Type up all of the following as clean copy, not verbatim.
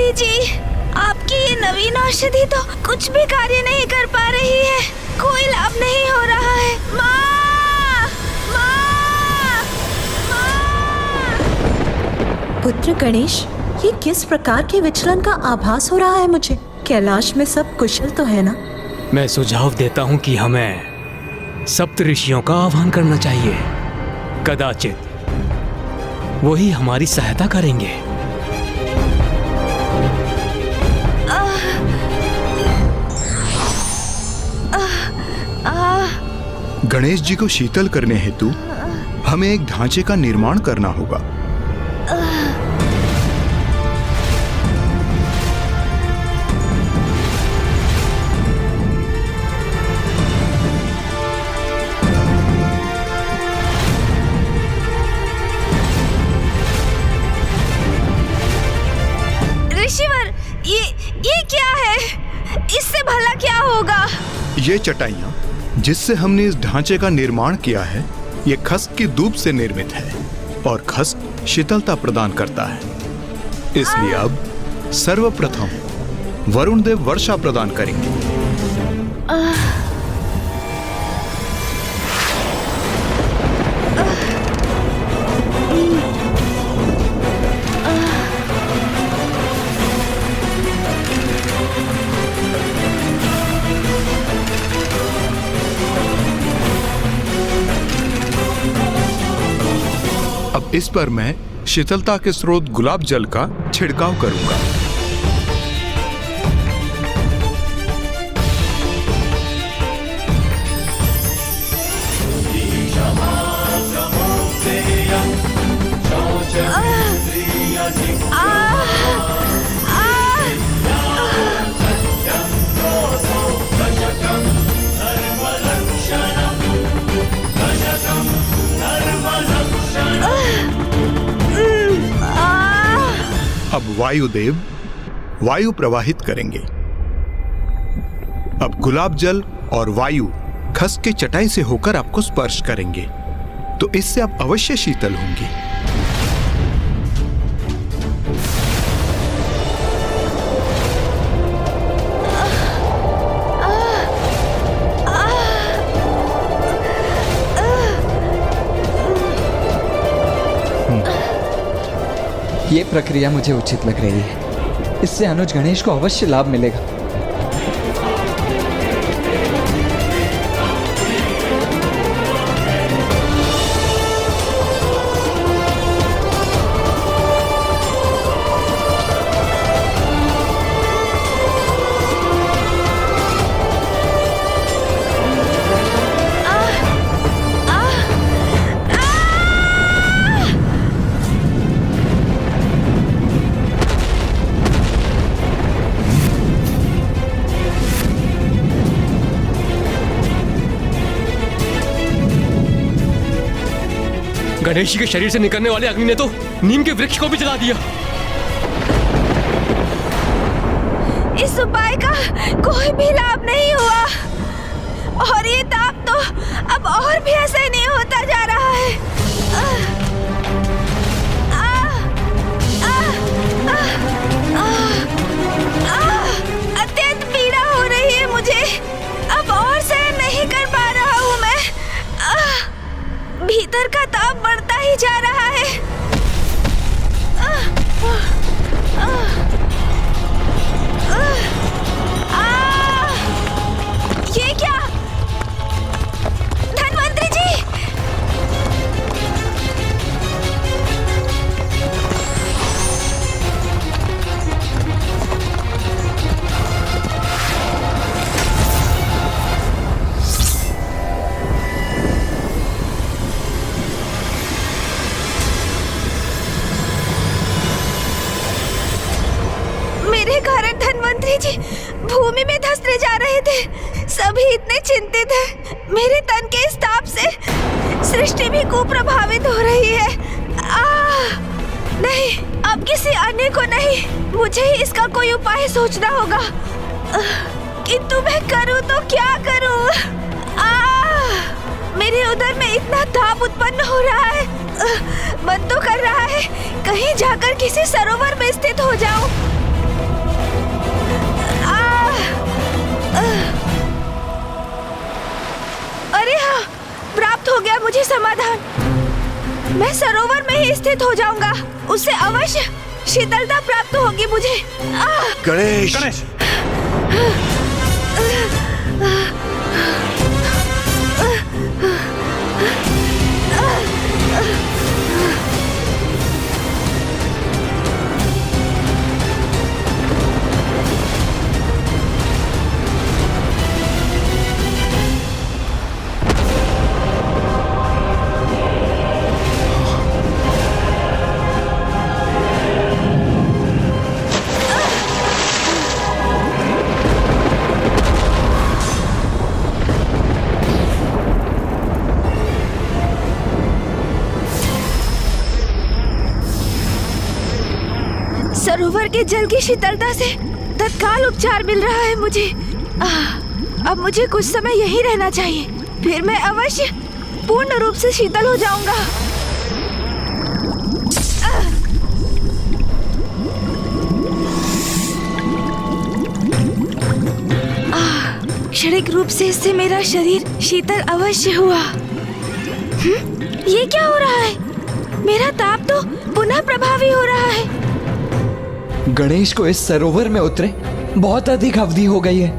ऋषि जी, आपकी ये नवीन औषधि तो कुछ भी कार्य नहीं कर पा रही है, कोई लाभ नहीं हो रहा है। माँ! माँ! माँ! पुत्र गणेश, ये किस प्रकार के विचलन का आभास हो रहा है मुझे? कैलाश में सब कुशल तो है ना? मैं सुझाव देता हूँ कि हमें सप्त ऋषियों का आह्वान करना चाहिए। कदाचित वही हमारी सहायता करेंगे। गणेश जी को शीतल करने हेतु हमें एक ढांचे का निर्माण करना होगा। ऋषिवर, ये क्या है? इससे भला क्या होगा? ये चटाइयाँ जिससे हमने इस ढांचे का निर्माण किया है, ये खस्क की दूब से निर्मित है और खस्क शीतलता प्रदान करता है। इसलिए अब सर्वप्रथम वरुण देव वर्षा प्रदान करेंगे। अब इस पर मैं शीतलता के स्रोत गुलाब जल का छिड़काव करूंगा। अब वायुदेव वायु प्रवाहित करेंगे। अब गुलाब जल और वायु खस के चटाई से होकर आपको स्पर्श करेंगे, तो इससे आप अवश्य शीतल होंगी। ये प्रक्रिया मुझे उचित लग रही है। इससे अनुज गणेश को अवश्य लाभ मिलेगा। गणेश जी के शरीर से निकलने वाले अग्नि ने तो नीम के वृक्ष को भी जला दिया। इस उपाय का कोई भी लाभ नहीं हुआ और ये ताप तो अब और भी असहनीय होता जा रहा है। अत्यंत पीड़ा हो रही है मुझे, अब और सहन नहीं कर पा रहा हूँ मैं। भीतर का ताप बढ़ता ही जा रहा है। ये क्या? धन्वंतरी जी! मेरे कारण धन्वंतरी जी भूमि में धंसते जा रहे थे। सभी इतने चिंतित हैं। मेरे तन के इस ताप से सृष्टि भी कुप्रभावित हो रही है। नहीं, अब किसी अन्य को नहीं, मुझे ही इसका कोई उपाय सोचना होगा। किंतु मैं करूं तो क्या करूं? मेरे उदर में इतना ताप उत्पन्न हो रहा है। मन तो कर रहा है कहीं जाकर किसी सरोवर में स्थित हो जाऊं। हो गया मुझे समाधान। मैं सरोवर में ही स्थित हो जाऊंगा। उससे अवश्य शीतलता प्राप्त होगी मुझे। गणेश, सरोवर के जल की शीतलता से तत्काल उपचार मिल रहा है मुझे। अब मुझे कुछ समय यहीं रहना चाहिए, फिर मैं अवश्य पूर्ण रूप से शीतल हो जाऊंगा। क्षणिक रूप से इससे मेरा शरीर शीतल अवश्य हुआ। ये क्या हो रहा है? मेरा ताप तो पुनः प्रभावी हो रहा है। गणेश को इस सरोवर में उतरे बहुत अधिक अवधि हो गई है।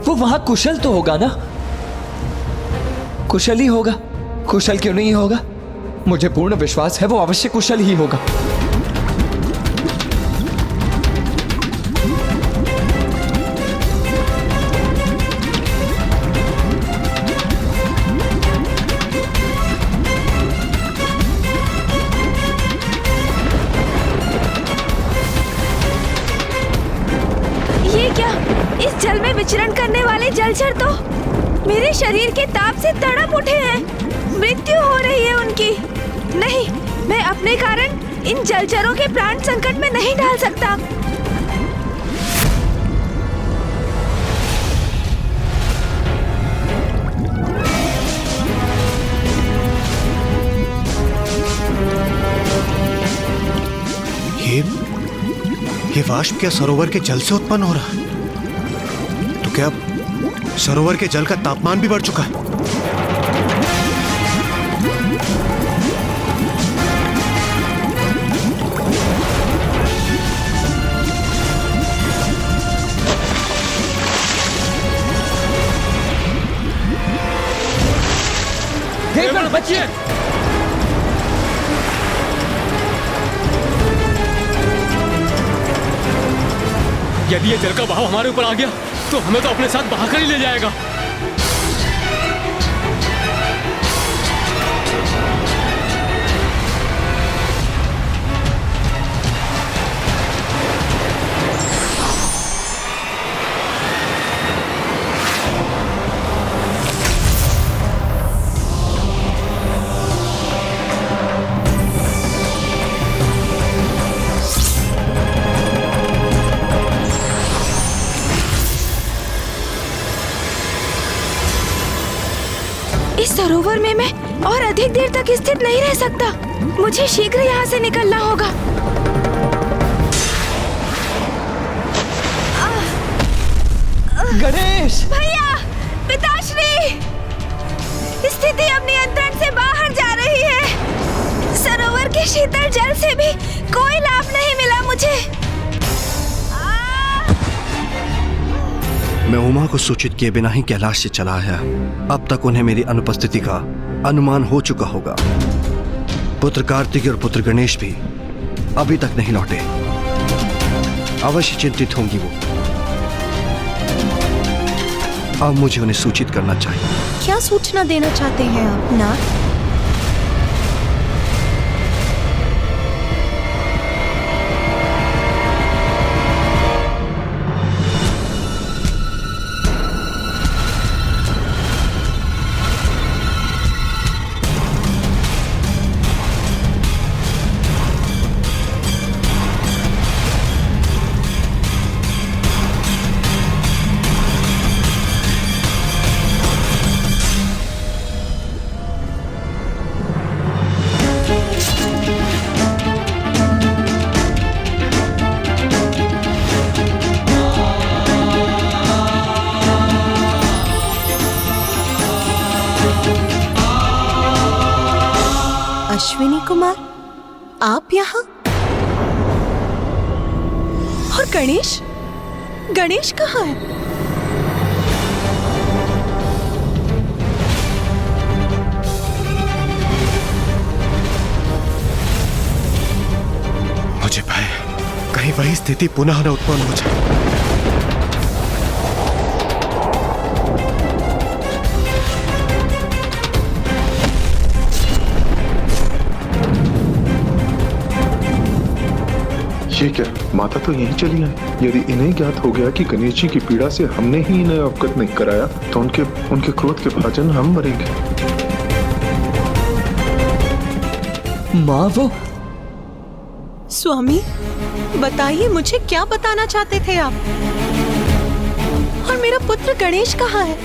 वो वहां कुशल तो होगा ना? कुशल ही होगा, कुशल क्यों नहीं होगा? मुझे पूर्ण विश्वास है वो अवश्य कुशल ही होगा। जल में विचरण करने वाले जलचर तो मेरे शरीर के ताप से तड़प उठे हैं। मृत्यु हो रही है उनकी। नहीं, मैं अपने कारण इन जलचरों के प्राण संकट में नहीं डाल सकता। ये वाष्प क्या सरोवर के जल से उत्पन्न हो रहा है? तो क्या सरोवर के जल का तापमान भी बढ़ चुका है? देवगण बचिए! यदि ये जल का बहाव हमारे ऊपर आ गया तो हमें तो अपने साथ बहाकर ही ले जाएगा। इस सरोवर में मैं और अधिक देर तक स्थित नहीं रह सकता। मुझे शीघ्र यहाँ से निकलना होगा। गणेश! भैया, पिताश्री, स्थिति अब नियंत्रण से बाहर जा रही है। सरोवर के शीतल जल से भी कोई लाभ नहीं मिला मुझे। मैं उमा को सूचित किए बिना ही कैलाश से चला आया। अब तक उन्हें मेरी अनुपस्थिति का अनुमान हो चुका होगा। पुत्र कार्तिक और पुत्र गणेश भी अभी तक नहीं लौटे। अवश्य चिंतित होंगी वो। अब मुझे उन्हें सूचित करना चाहिए। क्या सूचना देना चाहते हैं आप नाथ? अश्विनी कुमार, आप यहाँ? और गणेश? गणेश कहाँ है? मुझे भय कहीं वही स्थिति पुनः न उत्पन्न हो जाए। ये क्या, माता तो यहीं चली आई। यदि इन्हें ज्ञात हो गया कि गणेश जी की पीड़ा से हमने ही इन्हें अवगत नहीं कराया तो उनके क्रोध के भाजन हम मरेंगे। माँ वो स्वामी, बताइए मुझे क्या बताना चाहते थे आप? और मेरा पुत्र गणेश कहाँ है?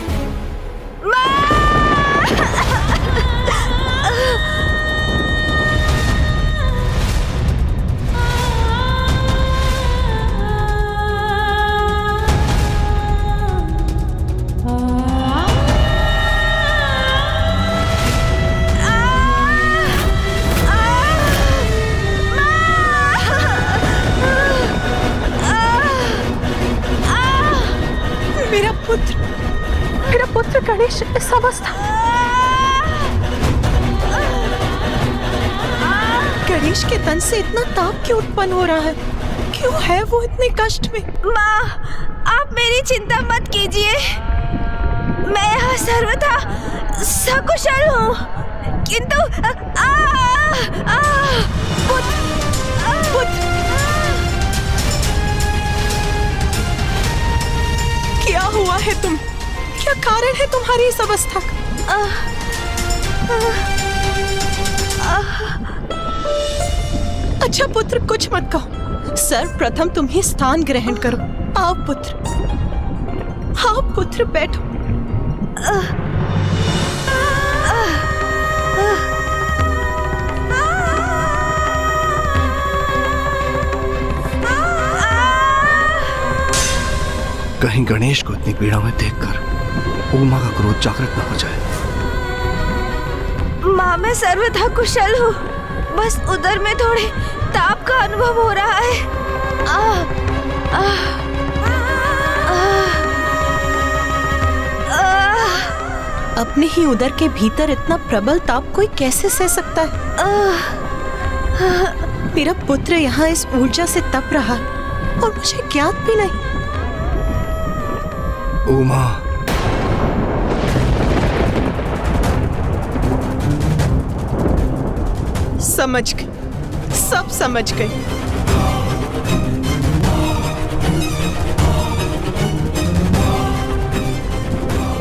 मेरा पुत्र गणेश इस अवस्था। गणेश के तन से इतना ताप क्यों उत्पन्न हो रहा है? क्यों है वो इतने कष्ट में? माँ, आप मेरी चिंता मत कीजिए। मैं यहाँ सर्वथा सकुशल हूँ, किंतु पुत्र, क्या हुआ है तुम? क्या कारण है तुम्हारी इस अवस्था का? अच्छा पुत्र, कुछ मत कहो। सर्वप्रथम तुम ही स्थान ग्रहण करो। आओ पुत्र, बैठो। कहीं गणेश को इतनी पीड़ा में देखकर उमा का क्रोध जागृत न हो जाए। माँ, मैं सर्वथा कुशल हूँ, बस उधर में थोड़े ताप का अनुभव हो रहा है। अपने ही उदर के भीतर इतना प्रबल ताप कोई कैसे सह सकता है? मेरा पुत्र यहाँ इस ऊर्जा से तप रहा है और मुझे ज्ञात भी नहीं। उमा, समझ गई, सब समझ गई।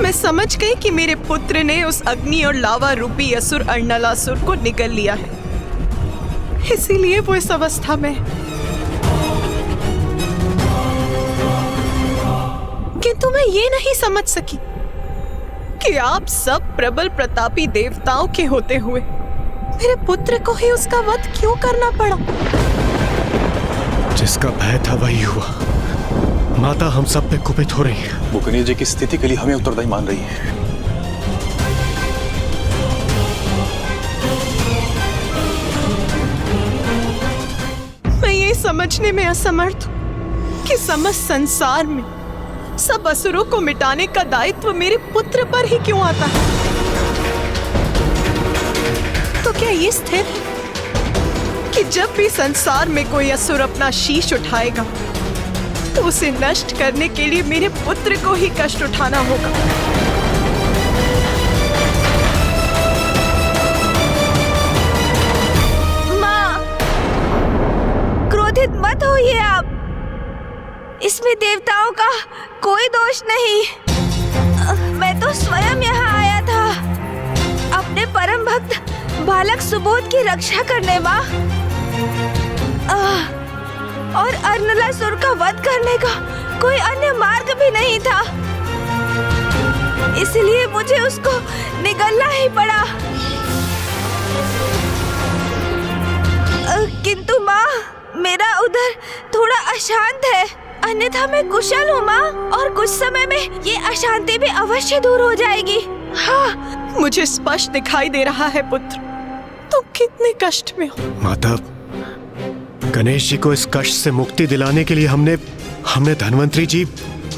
मैं समझ गई कि मेरे पुत्र ने उस अग्नि और लावा रूपी असुर अर्णलासुर को निगल लिया है, इसीलिए वो इस अवस्था में है। किंतु मैं ये नहीं समझ सकी कि आप सब प्रबल प्रतापी देवताओं के होते हुए मेरे पुत्र को ही उसका वध क्यों करना पड़ा? जिसका भय था वही हुआ। माता हम सब पे कुपित हो रही है। वो गणेश जी की स्थिति के लिए हमें उत्तरदायी मान रही है। मैं ये समझने में असमर्थ हूँ कि समस्त संसार में सब असुरों को मिटाने का दायित्व मेरे पुत्र पर ही क्यों आता है? तो क्या ये स्थिर है कि जब भी संसार में कोई असुर अपना शीश उठाएगा तो उसे नष्ट करने के लिए मेरे पुत्र को ही कष्ट उठाना होगा? माँ, क्रोधित मत होइए आप। इसमें देवताओं का कोई दोष नहीं। मैं तो स्वयं यहाँ आया था अपने परम भक्त बालक सुबोध की रक्षा करने, माँ। और अर्णलासुर का वध करने का कोई अन्य मार्ग भी नहीं था, इसलिए मुझे उसको निगलना ही पड़ा। किंतु माँ, मेरा उधर थोड़ा अशांत है, अन्यथा मैं कुशल हूँ माँ, और कुछ समय में ये अशांति भी अवश्य दूर हो जाएगी। हाँ, मुझे स्पष्ट दिखाई दे रहा है पुत्र, तुम कितने कष्ट में हो। माता, गणेश जी को इस कष्ट से मुक्ति दिलाने के लिए हमने धन्वंतरी जी,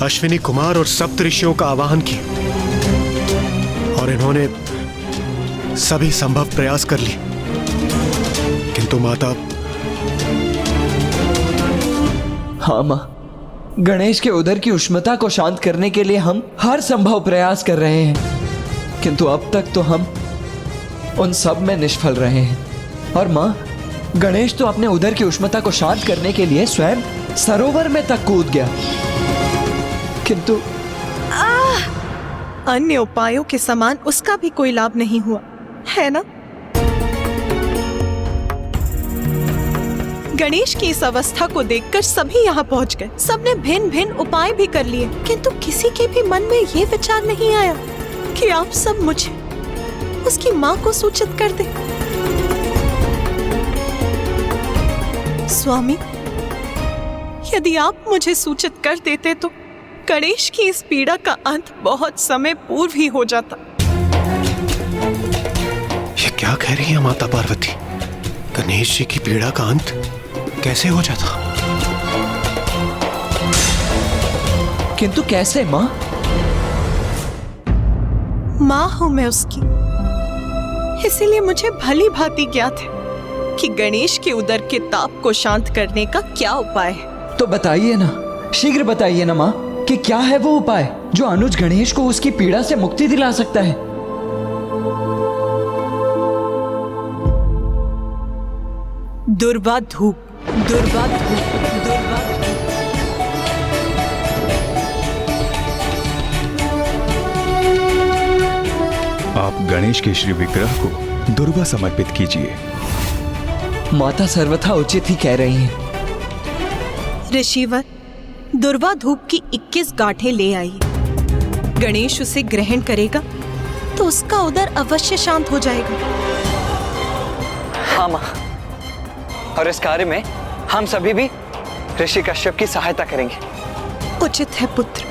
अश्विनी कुमार और सप्त ऋषियों का आवाहन किया और इन्होंने सभी संभव प्रयास कर लिए, किंतु माता। हाँ माँ, गणेश के उदर की उष्णता को शांत करने के लिए हम हर संभव प्रयास कर रहे हैं, किंतु अब तक तो हम उन सब में निष्फल रहे हैं। और माँ, गणेश तो अपने उदर की उष्णता को शांत करने के लिए स्वयं सरोवर में तक कूद गया, किंतु अन्य उपायों के समान उसका भी कोई लाभ नहीं हुआ, है ना? गणेश की इस अवस्था को देखकर सभी यहाँ पहुँच गए। सबने भिन्न भिन्न उपाय भी कर लिए, किंतु किसी के भी मन में ये विचार नहीं आया कि आप सब मुझे उसकी माँ को सूचित कर दे। स्वामी, यदि आप मुझे सूचित कर देते तो गणेश की इस पीड़ा का अंत बहुत समय पूर्व ही हो जाता। ये क्या कह रही है माता पार्वती? गणेश जी की पीड़ा का अंत कैसे हो जाता? किंतु कैसे माँ? माँ हूं मैं उसकी, इसीलिए मुझे भली भांति ज्ञात है कि गणेश के उदर के ताप को शांत करने का क्या उपाय है। तो बताइए ना, शीघ्र बताइए ना माँ, कि क्या है वो उपाय जो अनुज गणेश को उसकी पीड़ा से मुक्ति दिला सकता है। दुर्वा धूप, दुर्वा धूप, दुर्वा धूप। आप गणेश के श्री विग्रह को दुर्वा समर्पित कीजिए। माता सर्वथा उचित ही कह रही हैं। ऋषिवर, दुर्वा धूप की 21 गांठें ले आई। गणेश उसे ग्रहण करेगा तो उसका उदर अवश्य शांत हो जाएगा। हाँ माँ, और इस कार्य में हम सभी भी ऋषि कश्यप की सहायता करेंगे। उचित है पुत्र।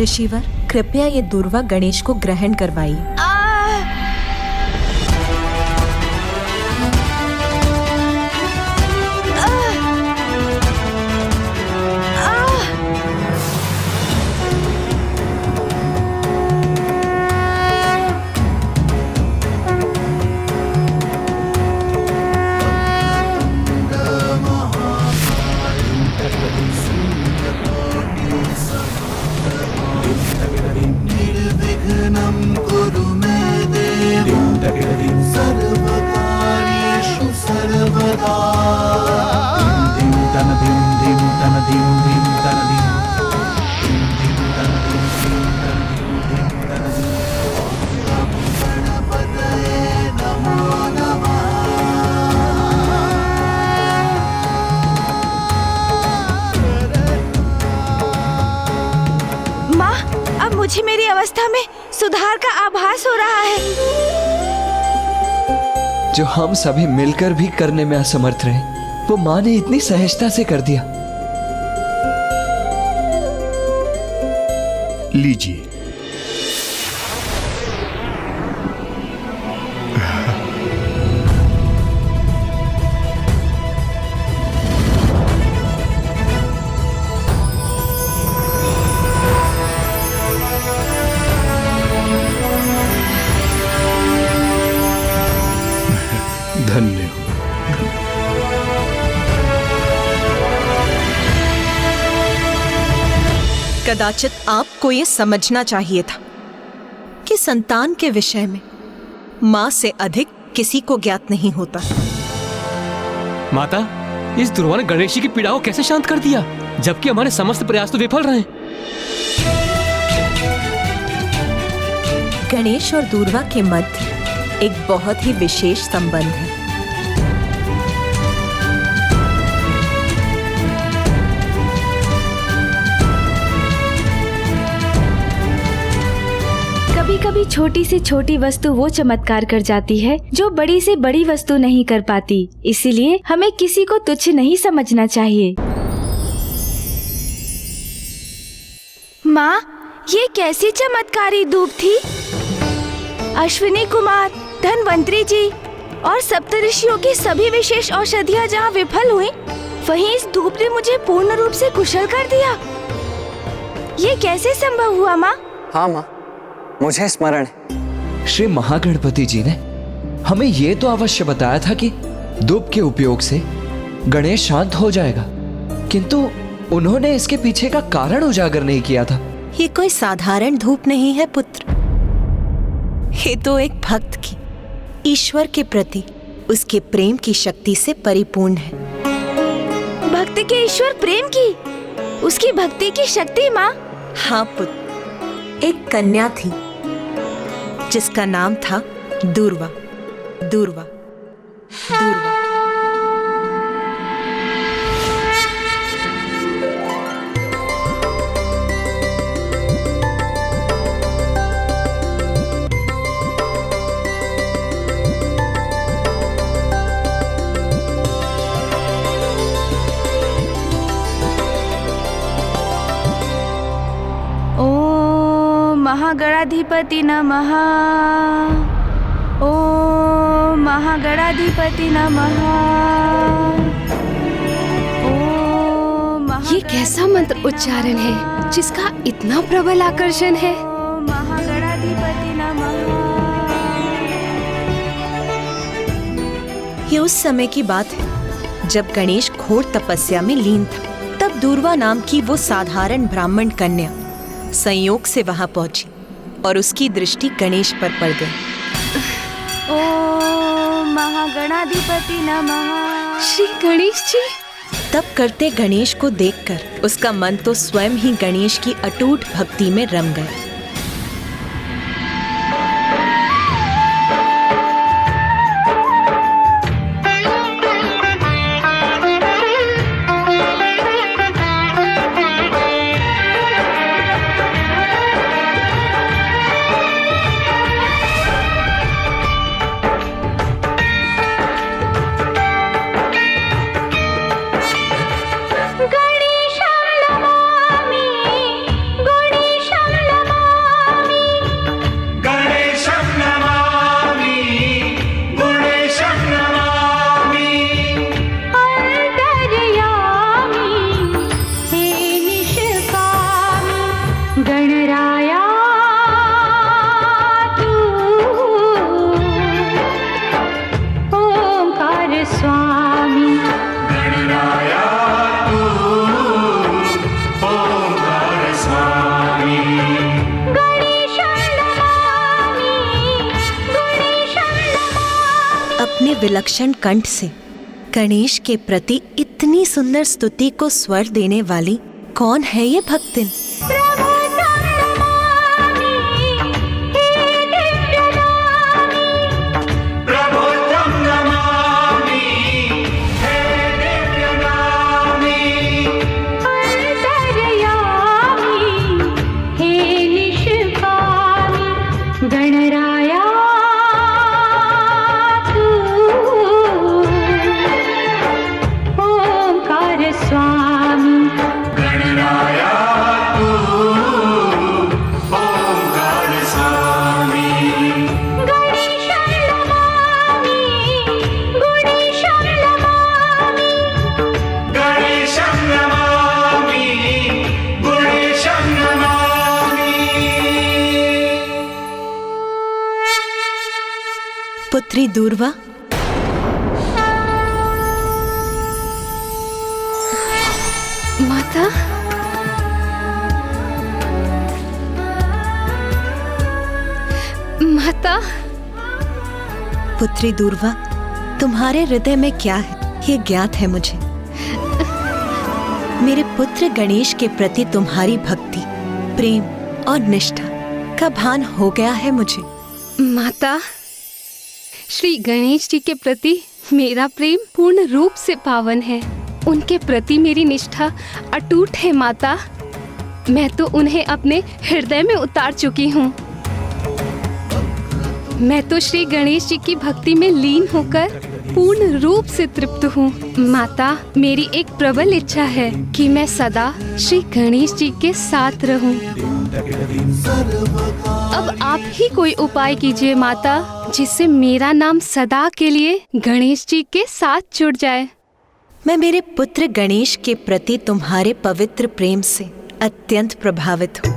ऋषिवर, कृपया ये दुर्वा गणेश को ग्रहण करवाइए। मुझे मेरी अवस्था में सुधार का आभास हो रहा है, जो हम सभी मिलकर भी करने में असमर्थ रहे, वो माँ ने इतनी सहजता से कर दिया। लीजिए। धन्य। कदाचित आपको ये समझना चाहिए था कि संतान के विषय में माँ से अधिक किसी को ज्ञात नहीं होता। माता, इस दुर्वा ने गणेश जी की पीड़ा को कैसे शांत कर दिया, जबकि हमारे समस्त प्रयास तो विफल रहे। गणेश और दुर्वा के मध्य एक बहुत ही विशेष संबंध है। कभी छोटी से छोटी वस्तु वो चमत्कार कर जाती है जो बड़ी से बड़ी वस्तु नहीं कर पाती। इसीलिए हमें किसी को तुच्छ नहीं समझना चाहिए। माँ, ये कैसी चमत्कारी धूप थी? अश्विनी कुमार, धनवंतरी जी और सप्तऋषियों की सभी विशेष औषधियाँ जहाँ विफल हुई, वहीं इस धूप ने मुझे पूर्ण रूप से कुशल कर दिया। ये कैसे संभव हुआ माँ? हाँ माँ, मुझे स्मरण है। श्री महागणपति जी ने हमें ये तो अवश्य बताया था कि धूप के उपयोग से गणेश शांत हो जाएगा, किंतु उन्होंने इसके पीछे का कारण उजागर नहीं किया था। ये कोई साधारण धूप नहीं है पुत्र, ये तो एक भक्त की ईश्वर के प्रति उसके प्रेम की शक्ति से परिपूर्ण है। भक्त के ईश्वर प्रेम की, उसकी भक्ति की शक्ति माँ? हाँ पुत्र, एक कन्या थी जिसका नाम था दूर्वा। दूर्वा, दूर्वा। महागणाधिपति नमः। ओम महागणाधिपति नमः। ये कैसा मंत्र उच्चारण है जिसका इतना प्रबल आकर्षण है? महागणाधिपति नमः। ये उस समय की बात है जब गणेश घोर तपस्या में लीन था। तब दूर्वा नाम की वो साधारण ब्राह्मण कन्या संयोग से वहां पहुंची और उसकी दृष्टि गणेश पर पड़ गई। ओम महागणाधिपति नमः। श्री गणेश जी। तब करते गणेश को देखकर उसका मन तो स्वयं ही गणेश की अटूट भक्ति में रम गया। अपने विलक्षण कंठ से गणेश के प्रति इतनी सुंदर स्तुति को स्वर देने वाली कौन है ये भक्तिन? पुत्री दूर्वा, माता। माता। पुत्री दूर्वा, तुम्हारे हृदय में क्या है ये ज्ञात है मुझे। मेरे पुत्र गणेश के प्रति तुम्हारी भक्ति, प्रेम और निष्ठा का भान हो गया है मुझे। माता, श्री गणेश जी के प्रति मेरा प्रेम पूर्ण रूप से पावन है। उनके प्रति मेरी निष्ठा अटूट है माता। मैं तो उन्हें अपने हृदय में उतार चुकी हूँ। मैं तो श्री गणेश जी की भक्ति में लीन होकर पूर्ण रूप से तृप्त हूँ। माता, मेरी एक प्रबल इच्छा है कि मैं सदा श्री गणेश जी के साथ रहूँ। अब आप ही कोई उपाय कीजिए माता, जिससे मेरा नाम सदा के लिए गणेश जी के साथ जुड़ जाए। मैं मेरे पुत्र गणेश के प्रति तुम्हारे पवित्र प्रेम से अत्यंत प्रभावित हूँ,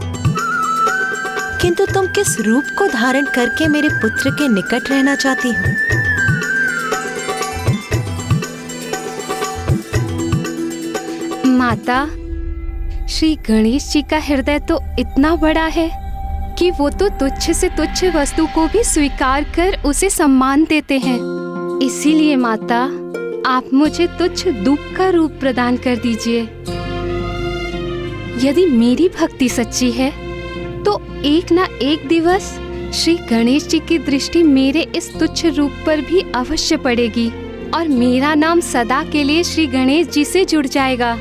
किंतु तुम किस रूप को धारण करके मेरे पुत्र के निकट रहना चाहती हो? माता, श्री गणेश जी का हृदय तो इतना बड़ा है कि वो तो तुच्छ से तुच्छ वस्तु को भी स्वीकार कर उसे सम्मान देते हैं। इसीलिए माता, आप मुझे तुच्छ धूप का रूप प्रदान कर दीजिए। यदि मेरी भक्ति सच्ची है तो एक ना एक दिवस श्री गणेश जी की दृष्टि मेरे इस तुच्छ रूप पर भी अवश्य पड़ेगी और मेरा नाम सदा के लिए श्री गणेश जी से जुड़ जाएगा।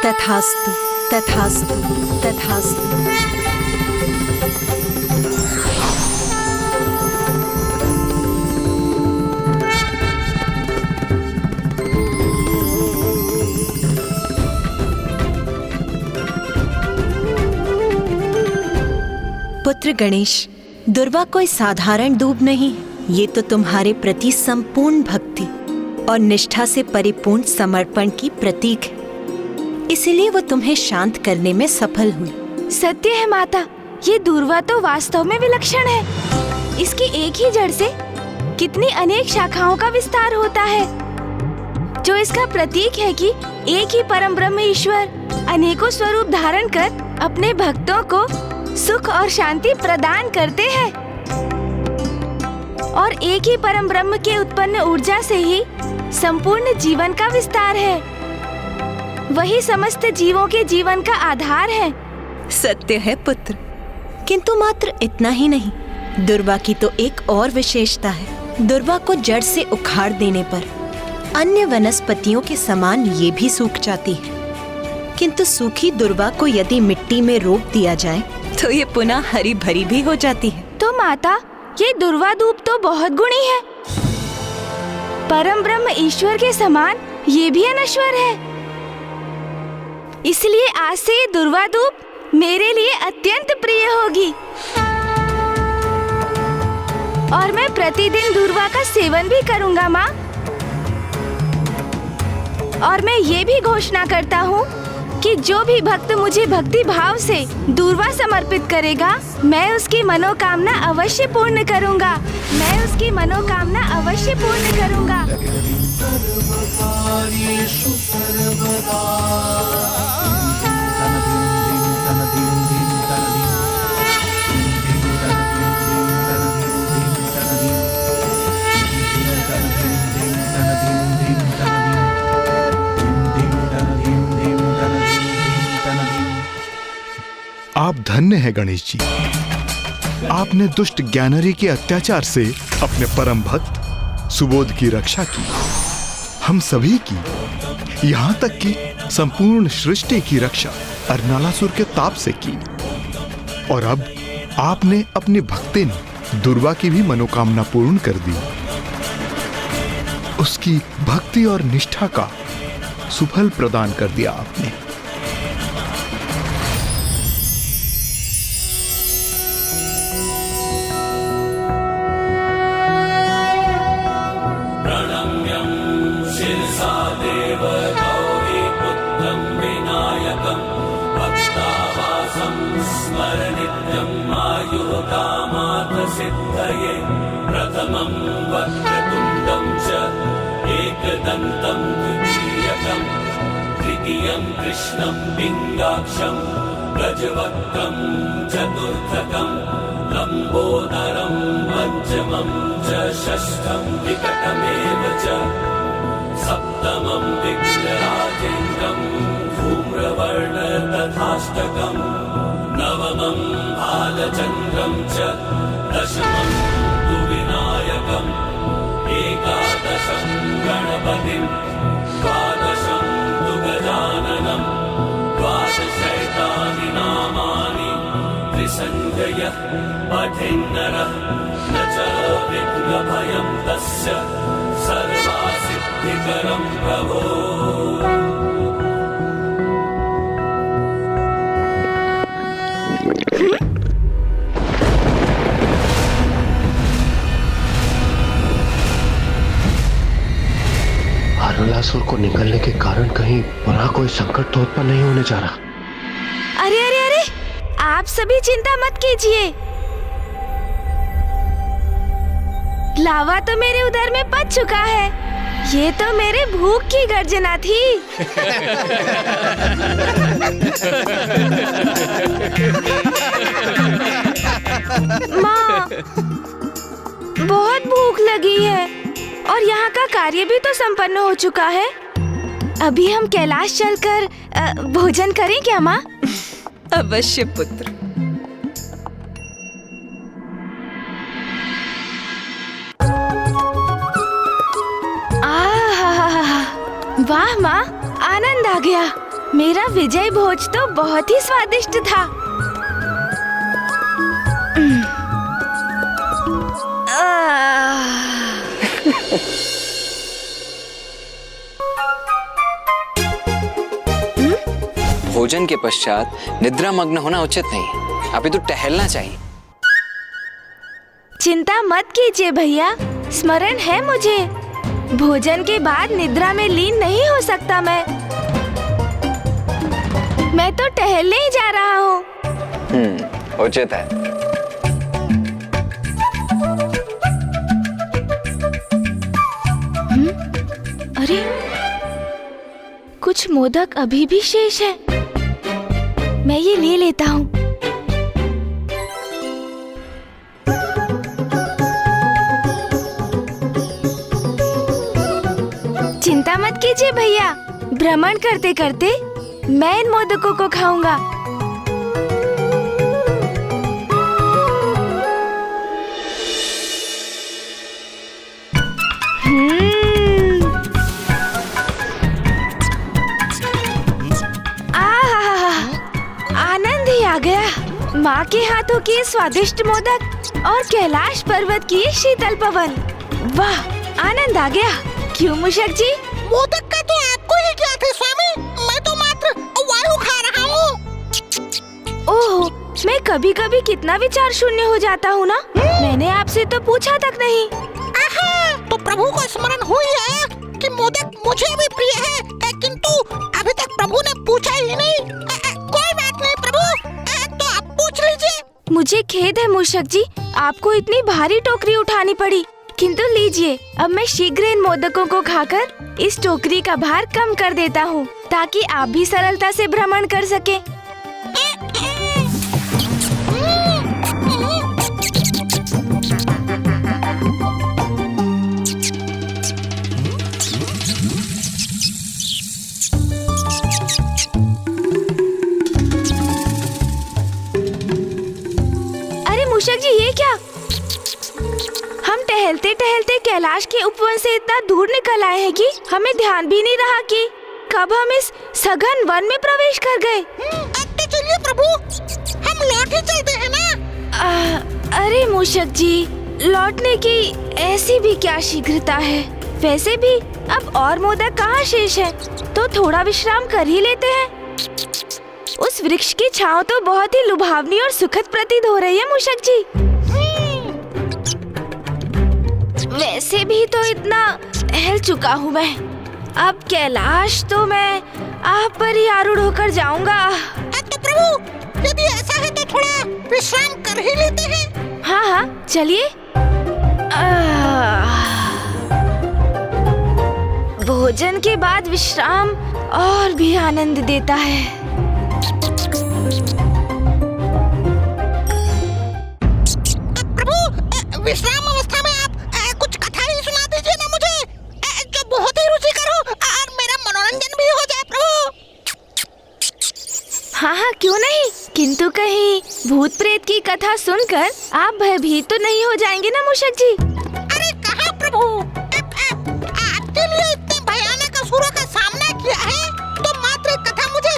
तथास्तु, तथास्तु, तथास्तु। पुत्र गणेश, दुर्वा कोई साधारण दूब नहीं, ये तो तुम्हारे प्रति संपूर्ण भक्ति और निष्ठा से परिपूर्ण समर्पण की प्रतीक है। इसलिए वो तुम्हें शांत करने में सफल हुई। सत्य है माता, ये दुर्वा तो वास्तव में विलक्षण है। इसकी एक ही जड़ से कितनी अनेक शाखाओं का विस्तार होता है, जो इसका प्रतीक है कि एक ही परम ब्रह्म ईश्वर अनेकों स्वरूप धारण कर अपने भक्तों को सुख और शांति प्रदान करते हैं। और एक ही परम ब्रह्म के उत्पन्न ऊर्जा से ही संपूर्ण जीवन का विस्तार है। वही समस्त जीवों के जीवन का आधार है। सत्य है पुत्र, किंतु मात्र इतना ही नहीं, दुर्वा की तो एक और विशेषता है। दुर्वा को जड़ से उखाड़ देने पर अन्य वनस्पतियों के समान ये भी सूख जाती है, किंतु सूखी दुर्वा को यदि मिट्टी में रोप दिया जाए तो ये पुनः हरी भरी भी हो जाती है। तो माता, ये दुर्वा धूप तो बहुत गुणी है। परम ब्रह्म ईश्वर के समान ये भी अनश्वर है। इसलिए आज से ये दुर्वा धूप मेरे लिए अत्यंत प्रिय होगी और मैं प्रतिदिन दुर्वा का सेवन भी करूंगा माँ। और मैं ये भी घोषणा करता हूँ कि जो भी भक्त मुझे भक्ति भाव से दुर्वा समर्पित करेगा, मैं उसकी मनोकामना अवश्य पूर्ण करूंगा। मैं उसकी मनोकामना अवश्य पूर्ण करूंगा। आप धन्य हैं गणेश जी। आपने दुष्ट ज्ञानरी के अत्याचार से अपने परम भक्त सुबोध की रक्षा की, हम सभी की, यहाँ तक कि संपूर्ण सृष्टि की रक्षा अर्नालासुर के ताप से की। और अब आपने अपनी भक्ति ने दुर्वा की भी मनोकामना पूर्ण कर दी। उसकी भक्ति और निष्ठा का सुफल प्रदान कर दिया आपने। प्रथमं वक्रतुण्डं च एकदन्तं द्वितीयकं तृतीयं कृष्णं पिङ्गाक्षं गजवक्त्रं चतुर्थकं लम्बोदरं पञ्चमं च षष्ठं विकटमेव च सप्तमं विघ्नराजेन्द्रं धूम्रवर्ण तथाष्टकं नवमं बालचन्द्रं च दशमं तु विनायकम् एकादशं गणपतिं द्वादशं तु गजाननं द्वादशैतानि नामानि यः पठेन्नरः न च विघ्नभयं तस्य सर्वसिद्धिकरं प्रभो। हरलासुर को निकलने के कारण कहीं पुनः कोई संकट तो उत्पन्न नहीं होने जा रहा। अरे अरे अरे, आप सभी चिंता मत कीजिए। लावा तो मेरे उदर में पच चुका है। ये तो मेरे भूख की गर्जना थी। माँ, बहुत भूख लगी है और यहाँ का कार्य भी तो संपन्न हो चुका है। अभी हम कैलाश चलकर भोजन करें क्या माँ? अवश्य पुत्र। वाह माँ, आनंद आ गया। मेरा विजय भोज तो बहुत ही स्वादिष्ट था। भोजन के पश्चात निद्रा मग्न होना उचित नहीं, अभी तो टहलना चाहिए। चिंता मत कीजिए भैया, स्मरण है मुझे। भोजन के बाद निद्रा में लीन नहीं हो सकता मैं तो टहलने ही जा रहा हूँ। उचित है। अरे, कुछ मोदक अभी भी शेष है। मैं ये ले लेता हूँ। चिंता मत कीजिए भैया, भ्रमण करते करते मैं इन मोदकों को खाऊंगा। आनंद ही आ गया। माँ के हाथों की स्वादिष्ट मोदक और कैलाश पर्वत की शीतल पवन। वाह, आनंद आ गया। क्यों मूषक जी? मोदक का तो आपको ही क्या थे स्वामी, मैं तो मात्र वायु खा रहा हूँ। ओह, मैं कभी कभी कितना विचार शून्य हो जाता हूँ ना। मैंने आपसे तो पूछा तक नहीं। तो प्रभु को स्मरण हुई है कि मोदक मुझे भी प्रिय है, किंतु अभी तक प्रभु ने पूछा ही नहीं। कोई बात नहीं प्रभु, तो आप पूछ लीजिए। मुझे खेद है मूषक जी, आपको इतनी भारी टोकरी उठानी पड़ी। किंतु लीजिए, अब मैं शीघ्र इन मोदकों को खाकर इस टोकरी का भार कम कर देता हूँ, ताकि आप भी सरलता से भ्रमण कर सके। अरे मूषक जी, ये क्या? हम टहलते टहलते कैलाश के उपवन से इतना दूर निकल आए हैं कि हमें ध्यान भी नहीं रहा कि कब हम इस सघन वन में प्रवेश कर गए। तो चलिए प्रभु, हम लौट ही चलते हैं ना। अरे मूषक जी, लौटने की ऐसी भी क्या शीघ्रता है? वैसे भी अब और मोदक कहाँ शेष है, तो थोड़ा विश्राम कर ही लेते हैं। उस वृक्ष की छांव तो बहुत ही लुभावनी और सुखद प्रतीत हो रही है मूषक जी। वैसे भी तो इतना टहल चुका हूँ मैं। अब कैलाश तो मैं आप पर ही आरूढ़ होकर जाऊंगा। तो प्रभु, यदि ऐसा है तो थोड़ा विश्राम कर ही लेते हैं। हाँ हाँ, चलिए। भोजन के बाद विश्राम और भी आनंद देता है। प्रभु, विश्राम अवस्था में आप कुछ कथा ही सुना दीजिए ना मुझे, जो बहुत ही रुचिकर हो और मेरा मनोरंजन भी हो जाए प्रभु। हाँ हाँ, क्यों नहीं। किंतु कहीं भूत प्रेत की कथा सुनकर आप भयभीत तो नहीं हो जाएंगे ना मूषक जी? अरे कहाँ प्रभु, आपके लिए इतने भयानक असुरों का सामना किया है, तो मात्र कथा मुझे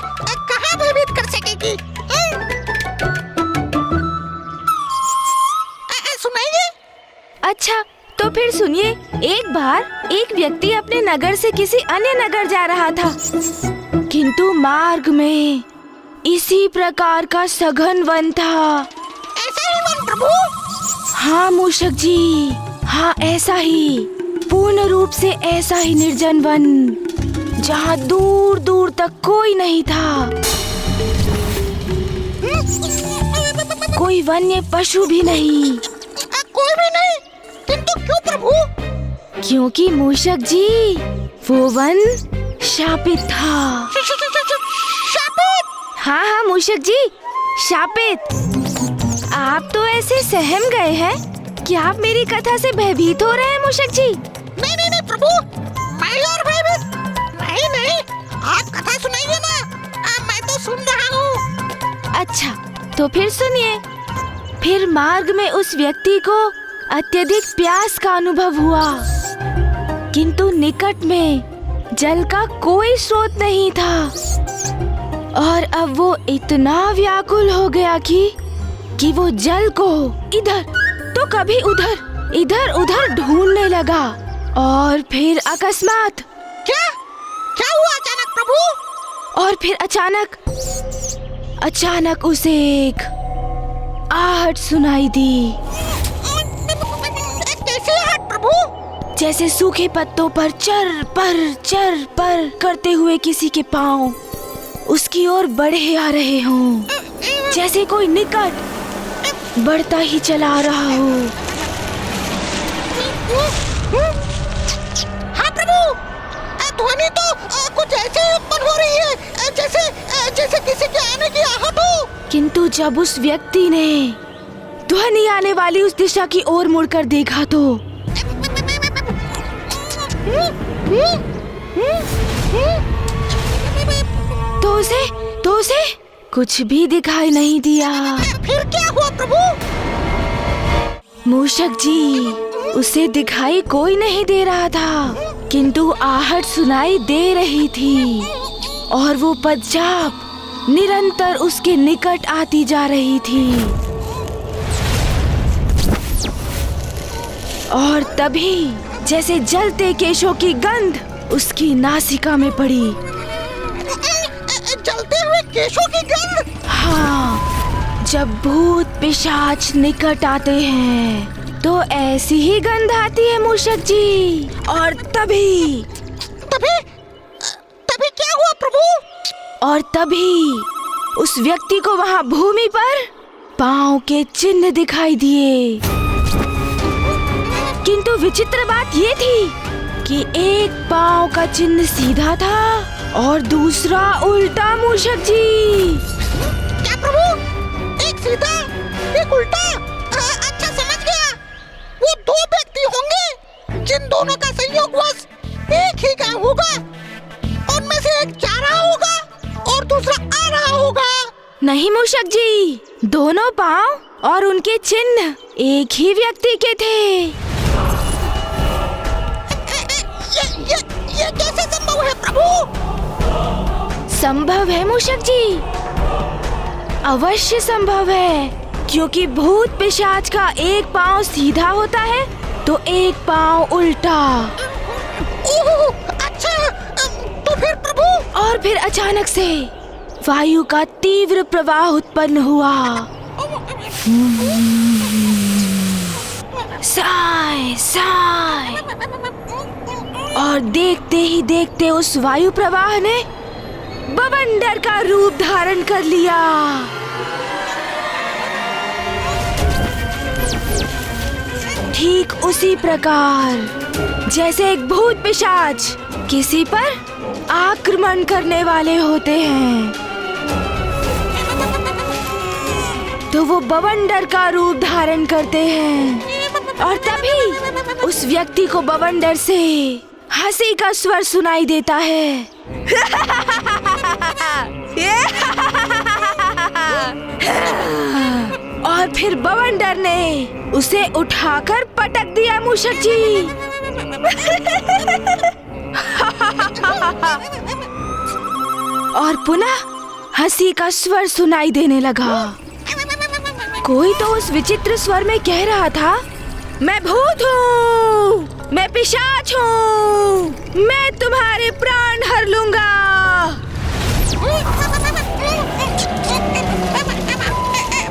कहाँ भयभीत कर सकेगी? व्यक्ति अपने नगर से किसी अन्य नगर जा रहा था, किंतु मार्ग में इसी प्रकार का सघन वन था। ऐसा ही वन प्रभु? हाँ मूषक जी, हाँ ऐसा ही, पूर्ण रूप से ऐसा ही निर्जन वन, जहाँ दूर दूर तक कोई नहीं था, कोई वन्य पशु भी नहीं। कोई भी नहीं? किंतु क्यों प्रभु? क्योंकि मूषक जी वो वन शापित था। शापित? हाँ हाँ मूषक जी, शापित। आप तो ऐसे सहम गए हैं कि आप मेरी कथा से भयभीत हो रहे हैं मूषक जी। नहीं नहीं नहीं प्रभु, मैं और भयभीत नहीं, आप कथा सुनाइए ना, मैं तो सुन रहा हूँ। अच्छा तो फिर सुनिए। फिर मार्ग में उस व्यक्ति को अत्यधिक प्यास का अनुभव हुआ, किंतु निकट में जल का कोई स्रोत नहीं था, और अब वो इतना व्याकुल हो गया कि वो जल को इधर तो कभी उधर इधर उधर ढूंढने लगा। और फिर अकस्मात क्या हुआ अचानक प्रभु? और फिर अचानक उसे एक आहट सुनाई दी। कैसी आहट प्रभु? जैसे सूखे पत्तों पर चर पर करते हुए किसी के पांव उसकी ओर बढ़े आ रहे हों, जैसे कोई निकट बढ़ता ही चला रहा हो। हाँ प्रभु, ध्वनि तो कुछ ऐसे ही उत्पन्न हो रही है, जैसे किसी के आने की आहट हो। किंतु जब उस व्यक्ति ने ध्वनि आने वाली उस दिशा की ओर मुड़कर देखा तो उसे कुछ भी दिखाई नहीं दिया। फिर क्या हुआ प्रभु? मूषक जी, उसे दिखाई कोई नहीं दे रहा था, किंतु आहट सुनाई दे रही थी, और वो पदचाप निरंतर उसके निकट आती जा रही थी। और तभी जैसे जलते केशों की गंध उसकी नासिका में पड़ी। जलते हुए केशों की गंध? हाँ, जब भूत पिशाच निकट आते हैं तो ऐसी ही गंध आती है मूषक जी। और तभी क्या हुआ प्रभु? और तभी उस व्यक्ति को वहाँ भूमि पर पांव के चिन्ह दिखाई दिए। किंतु विचित्र बात ये थी कि एक पांव का चिन्ह सीधा था और दूसरा उल्टा मूषक जी। क्या प्रभु? एक सीधा एक उल्टा? अच्छा समझ गया, वो दो व्यक्ति होंगे जिन दोनों का संयोगवश एक ही गांव होगा। उनमें से एक जा रहा होगा और दूसरा आ रहा होगा। नहीं मूषक जी, दोनों पांव और उनके चिन्ह एक ही व्यक्ति के थे। ये कैसे संभव है प्रभु? संभव है मूषक जी, अवश्य संभव है, क्योंकि भूत पिशाच का एक पांव सीधा होता है तो एक पांव उल्टा। अच्छा, तो फिर प्रभु? और फिर अचानक से वायु का तीव्र प्रवाह उत्पन्न हुआ। साय साय, और देखते ही देखते उस वायु प्रवाह ने बवंडर का रूप धारण कर लिया। ठीक उसी प्रकार जैसे एक भूत पिशाच किसी पर आक्रमण करने वाले होते हैं, तो वो बवंडर का रूप धारण करते हैं। और तभी उस व्यक्ति को बवंडर से हंसी का स्वर सुनाई देता है। और फिर बवंडर ने उसे उठाकर पटक दिया मूषक जी। और पुनः हंसी का स्वर सुनाई देने लगा। कोई तो उस विचित्र स्वर में कह रहा था, मैं भूत हूँ, मैं पिशाच हूँ, मैं तुम्हारे प्राण हर लूंगा।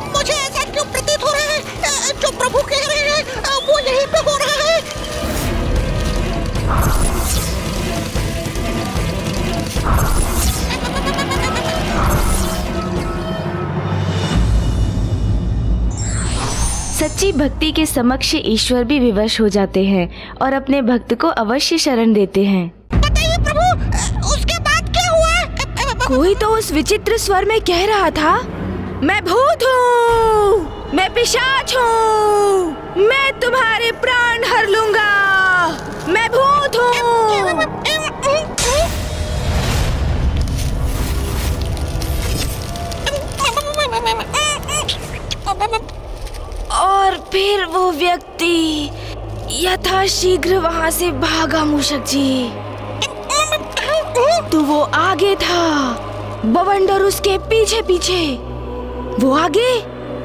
मुझे ऐसा क्यों प्रतीत हो रहा है? जो प्रभु कह रहे हैं वो यहीं पे हो रहा है। सच्ची भक्ति के समक्ष ईश्वर भी विवश हो जाते हैं और अपने भक्त को अवश्य शरण देते हैं। बताइए प्रभु, उसके बाद क्या हुआ? कोई तो उस विचित्र स्वर में कह रहा था, मैं भूत हूँ, मैं पिशाच हूँ, मैं तुम्हारे प्राण हर लूंगा, मैं भूत हूँ। और फिर वो व्यक्ति यथाशीघ्र वहाँ से भागा। मूषक जी, तो वो आगे था, बवंडर उसके पीछे पीछे। वो आगे,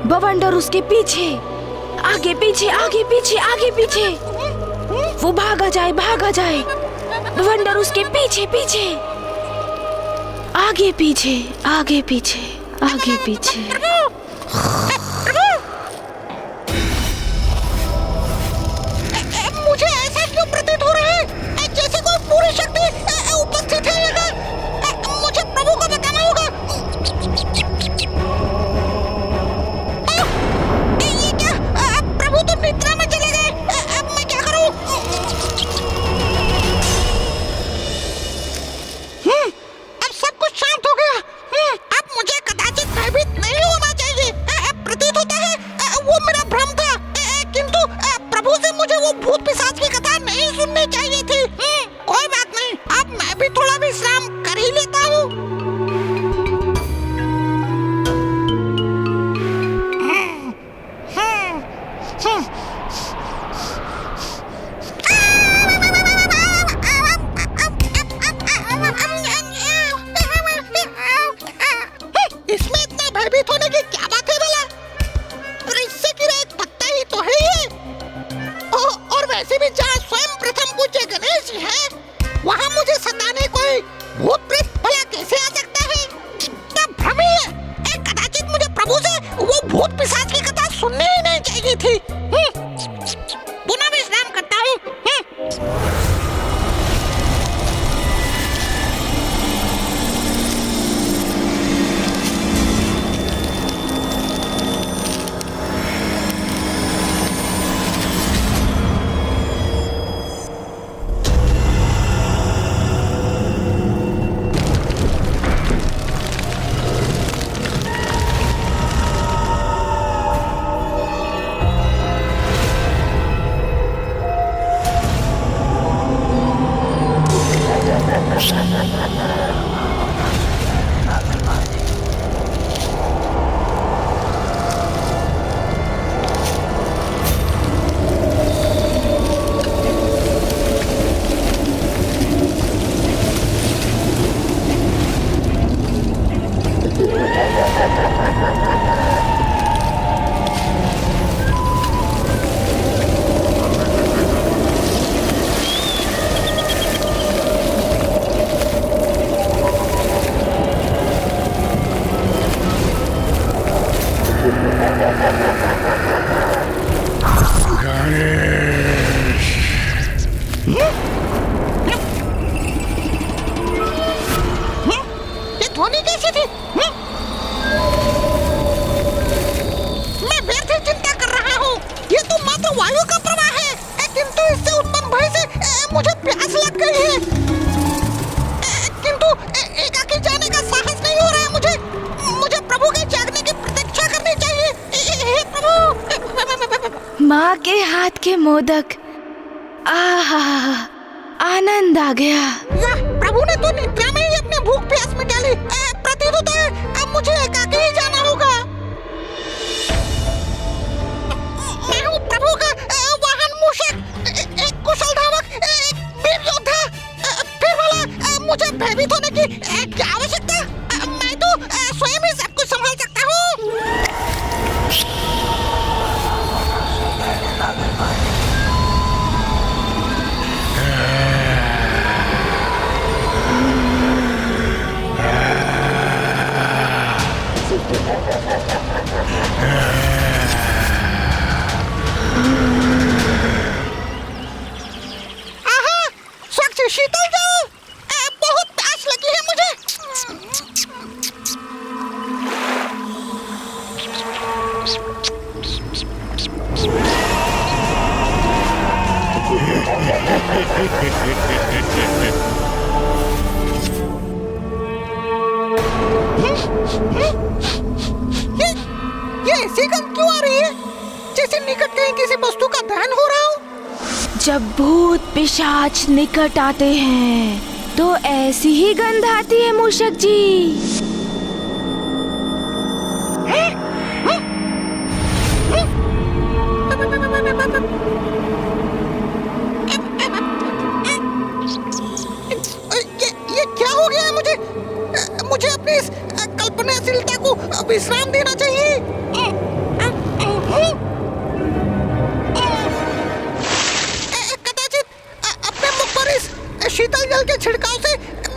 बवंडर उसके पीछे, आगे पीछे आगे पीछे आगे पीछे। वो भागा जाए, बवंडर उसके पीछे पीछे, आगे पीछे आगे पीछे आगे पीछे। मुझे ऐसा क्यों प्रतीत हो रहा है जैसे कोई पूरी शक्ति उपस्थित है यहाँ? मुझे प्रभु को बताना होगा। ये क्या? प्रभु तो निद्रा में चले गए। अब मैं क्या करूँ? अब सब कुछ शांत हो गया। अब मुझे कदाचित भयभीत नहीं होना चाहिए। प्रतीत होता है वो मेरा भ्रम था, किंतु प्रभु से मुझे वो भूत पिशाच की कथा नहीं सुननी चाहिए थी। कोई बात नहीं, अब मैं भी थोड़ा विश्राम कर ही लेता हूँ। इसमें इतना भयभीत होने की क्या बात है भला? इससे गिरा एक पत्ता ही तो है ये। और वैसे भी जहाँ स्वयं प्रथम पूज्य गणेश जी हैं, वहाँ मुझे सताने कोई भूत प्रेत भला कैसे आ सकता है? तब भ्रम ही है। कदाचित मुझे प्रभु से वो भूत पिशाच की कथा सुननी ही नहीं चाहिए थी। पुनः विश्राम करता हूँ। ये ध्वनि कैसी थी? मैं व्यर्थ चिंता कर रहा हूँ। ये तो मात्र वायु का प्रवाह है, किंतु इससे उत्पन्न भय से मुझे प्यास लग गई है। किंतु एकाकी जाने का साहस नहीं हो रहा है मुझे। मुझे प्रभु के जागने की प्रतीक्षा करनी चाहिए। हे प्रभु। माँ के हाथ के मोदक, आहा, आनंद आ गया। वाह, प्रभु ने तो निद्रा में ही अपने भूख प्यास मिटा ली। प्रतीत होता है अब मुझे एकाकी ही जाना होगा। मैं हूँ प्रभु का वाहन मूषक, एक कुशल धावक, एक वीर योद्धा। फिर वाला मुझे भयभीत होने की क्या आवश्यकता? मैं तो स्वयं ही सब कुछ संभाल सकता हूँ। ये ऐसी गंध क्यों आ रही है? जैसे निकट कहीं किसी वस्तु का दहन हो रहा हो। जब भूत पिशाच निकट आते हैं तो ऐसी ही गंध आती है मूषक जी। ये क्या हो गया है मुझे? मुझे अपनी इस कल्पनाशीलता को विश्राम देना चाहिए। कदाचित अपने मुख पर इस शीतल जल के छिड़काव से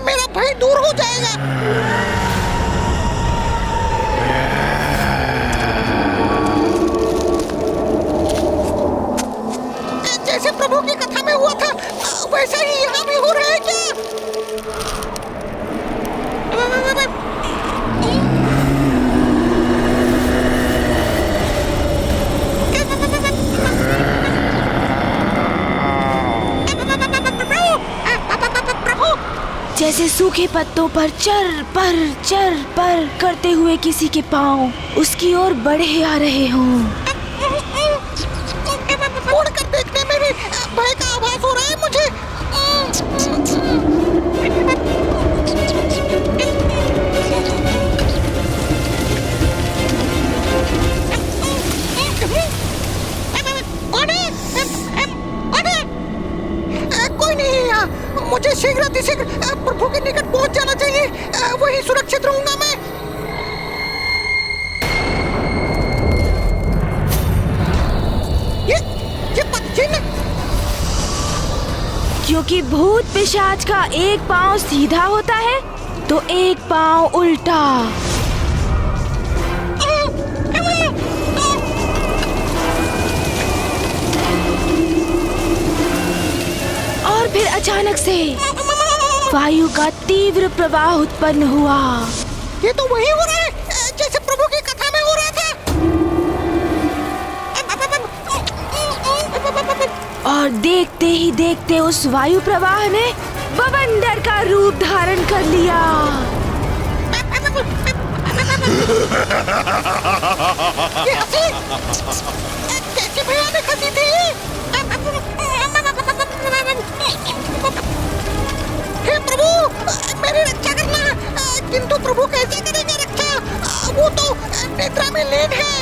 मेरा भय दूर हो जाएगा। जैसे प्रभु की कथा में हुआ था वैसा ही यहाँ भी हो रहा है क्या? जैसे सूखे पत्तों पर चर पर करते हुए किसी के पांव उसकी ओर बढ़े आ रहे हों। उड़कर देखने में भी भय का आभास हो रहा है मुझे। कोई नहीं, मुझे शीघ्र प्रभु के निकट पहुंच जाना चाहिए। वहीं सुरक्षित रहूंगा मैं। ये पदचिन्ह, क्योंकि भूत पिशाच का एक पांव सीधा होता है तो एक पांव उल्टा। और फिर अचानक से वायु का तीव्र प्रवाह उत्पन्न हुआ। ये तो वही हो रहा है जैसे प्रभु की कथा में हो रहा था। और देखते ही देखते उस वायु प्रवाह ने बवंडर का रूप धारण कर लिया। कैसी भयानक हंसी थी। हे प्रभु, मेरी रक्षा करना। किंतु प्रभु कैसे करेंगे रक्षा? वो तो निद्रा में लीन है।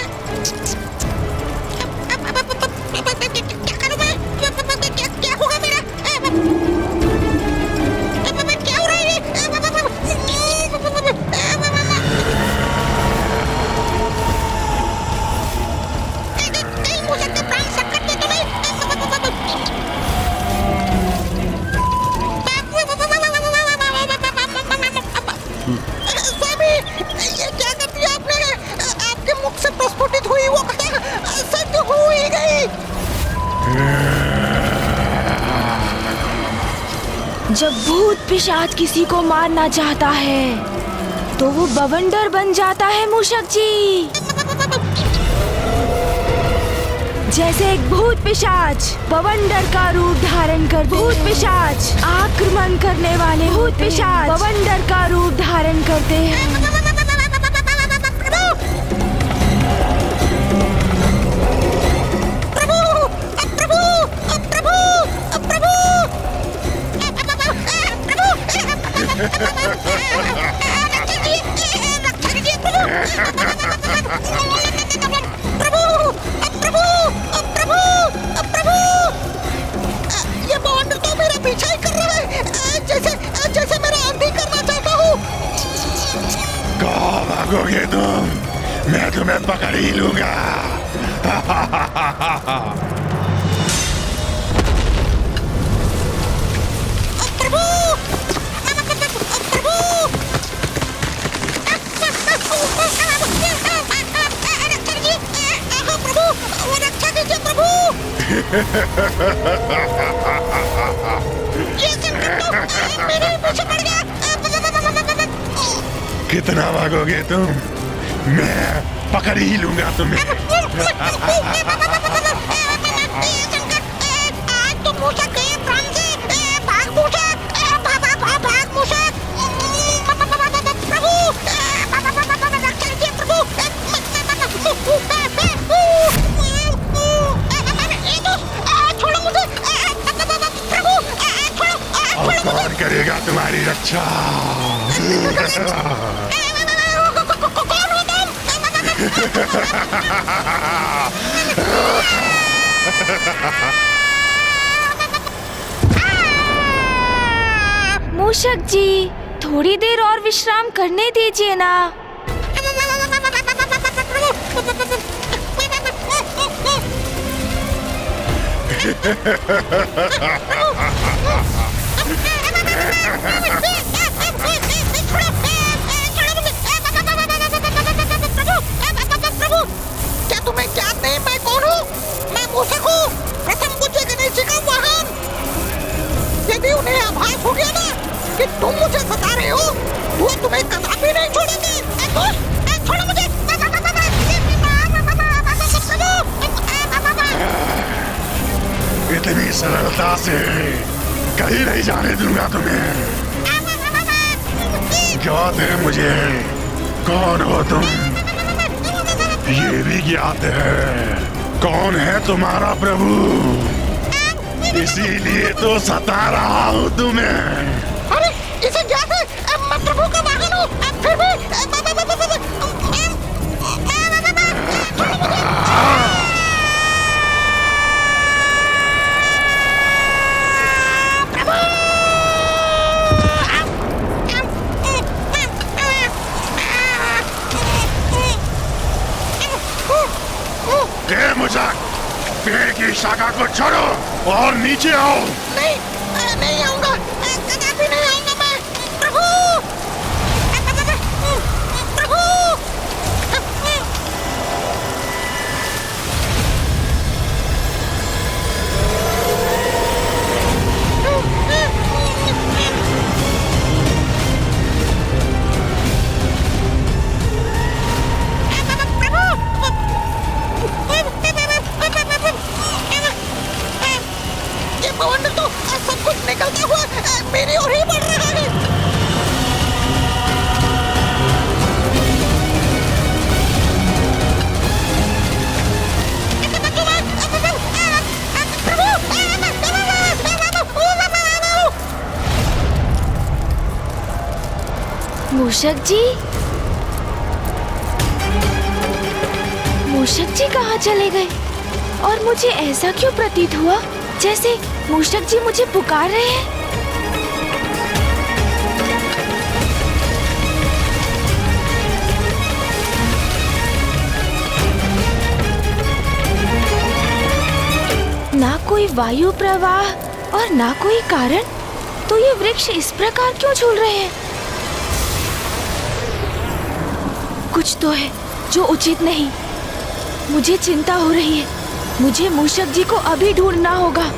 क्या करूं मैं? क्या होगा मेरा? क्या हो रहा है? कहीं मुझे प्राण संकट में तो नहीं? स्वामी, ये क्या कर दिया आपने? आपके मुख से प्रस्फुटित हुई वो कथा सत्य हो ही गई। जब भूत पिशाच किसी को मारना चाहता है तो वो बवंडर बन जाता है मूषक जी। जैसे एक भूत पिशाच बवंडर का रूप धारण कर भूत पिशाच आक्रमण करने वाले भूत पिशाच बवंडर का रूप धारण करते हैं। ये बवंडर तो मेरा पीछा ही कर रहा है, जैसे मेरा आंधी करना चाहता हूँ। कहाँ भागोगे तुम? मैं तुम्हें पकड़ ही लूंगा। कितना भागोगे तुम? मैं पकड़ ही लूंगा तुम्हें। आज तो मूषक गए प्राण से। कौन करेगा तुम्हारी रक्षा? मूषक जी, थोड़ी देर और विश्राम करने दीजिए ना। क्या तुम्हें याद नहीं मैं कौन हूँ? मैं मूषक हूँ, प्रथम पूज्य गणेश जी का वाहन। यदि उन्हें आभास हो गया ना कि तुम मुझे सता रहे हो, तो वो तुम्हें कदापि नहीं छोड़ेंगे। छोड़ो मुझे। इतनी सरलता से कहीं नहीं जाने दूंगा तुम्हें। ज्ञात है मुझे कौन हो तुम, ये भी ज्ञात है कौन है तुम्हारा प्रभु, इसीलिए तो सता रहा हूँ तुम्हें। अरे इसे ज्ञात है, मैं प्रभु का वाहन हूँ, फिर भी मूषक, पेड़ की शाखा को छोड़ो और नीचे आओ। नहीं, नहीं आऊंगा, कदापि नहीं आऊंगा मैं। प्रभु, प्रभु। सब कुछ निकलता हुआ मेरी ओर ही बढ़ रहा है। मूषक जी, मूषक जी कहाँ चले गए? और मुझे ऐसा क्यों प्रतीत हुआ जैसे मूषक जी मुझे पुकार रहे हैं? ना कोई वायु प्रवाह और ना कोई कारण, तो ये वृक्ष इस प्रकार क्यों झूल रहे हैं? कुछ तो है जो उचित नहीं। मुझे चिंता हो रही है। मुझे मूषक जी को अभी ढूंढना होगा।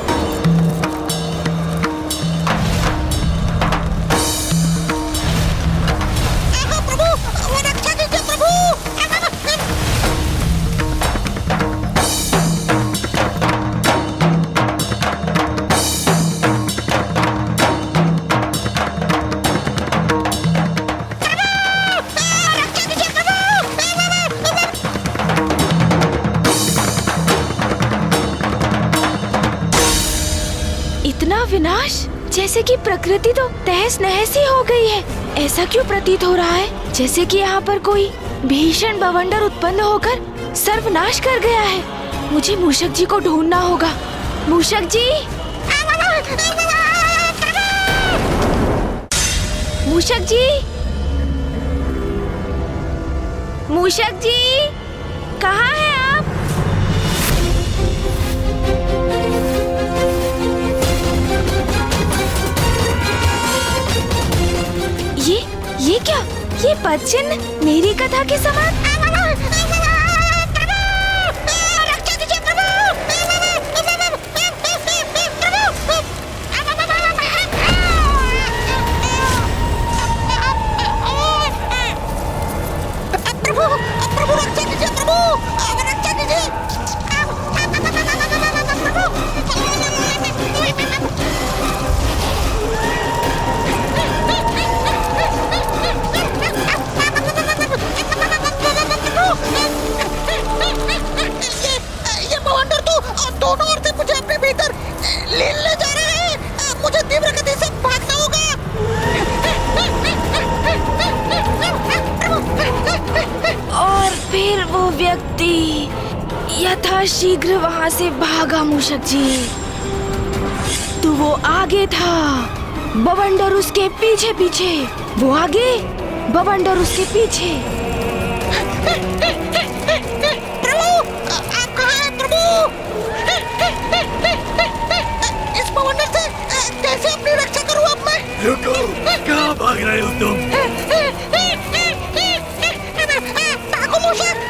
विनाश, जैसे कि प्रकृति तो तहस नहस ही हो गई है। ऐसा क्यों प्रतीत हो रहा है जैसे कि यहाँ पर कोई भीषण बवंडर उत्पन्न होकर सर्वनाश कर गया है। मुझे मूषक जी को ढूंढना होगा। मूषक जी, मूषक जी, मूषक जी, कहाँ हैं आप? ये क्या? ये पद चिन्ह मेरी कथा के समान। व्यक्ति यथाशीघ्र वहाँ से भागा मूषक जी। तो वो आगे था, बवंडर उसके पीछे पीछे। वो आगे, बवंडर उसके पीछे। प्रभु, आप कहाँ हैं प्रभु? इस बवंडर से कैसे अपनी रक्षा करूँ अब मैं? रुको, कहाँ भाग रहे हो तुम? भागो मूषक!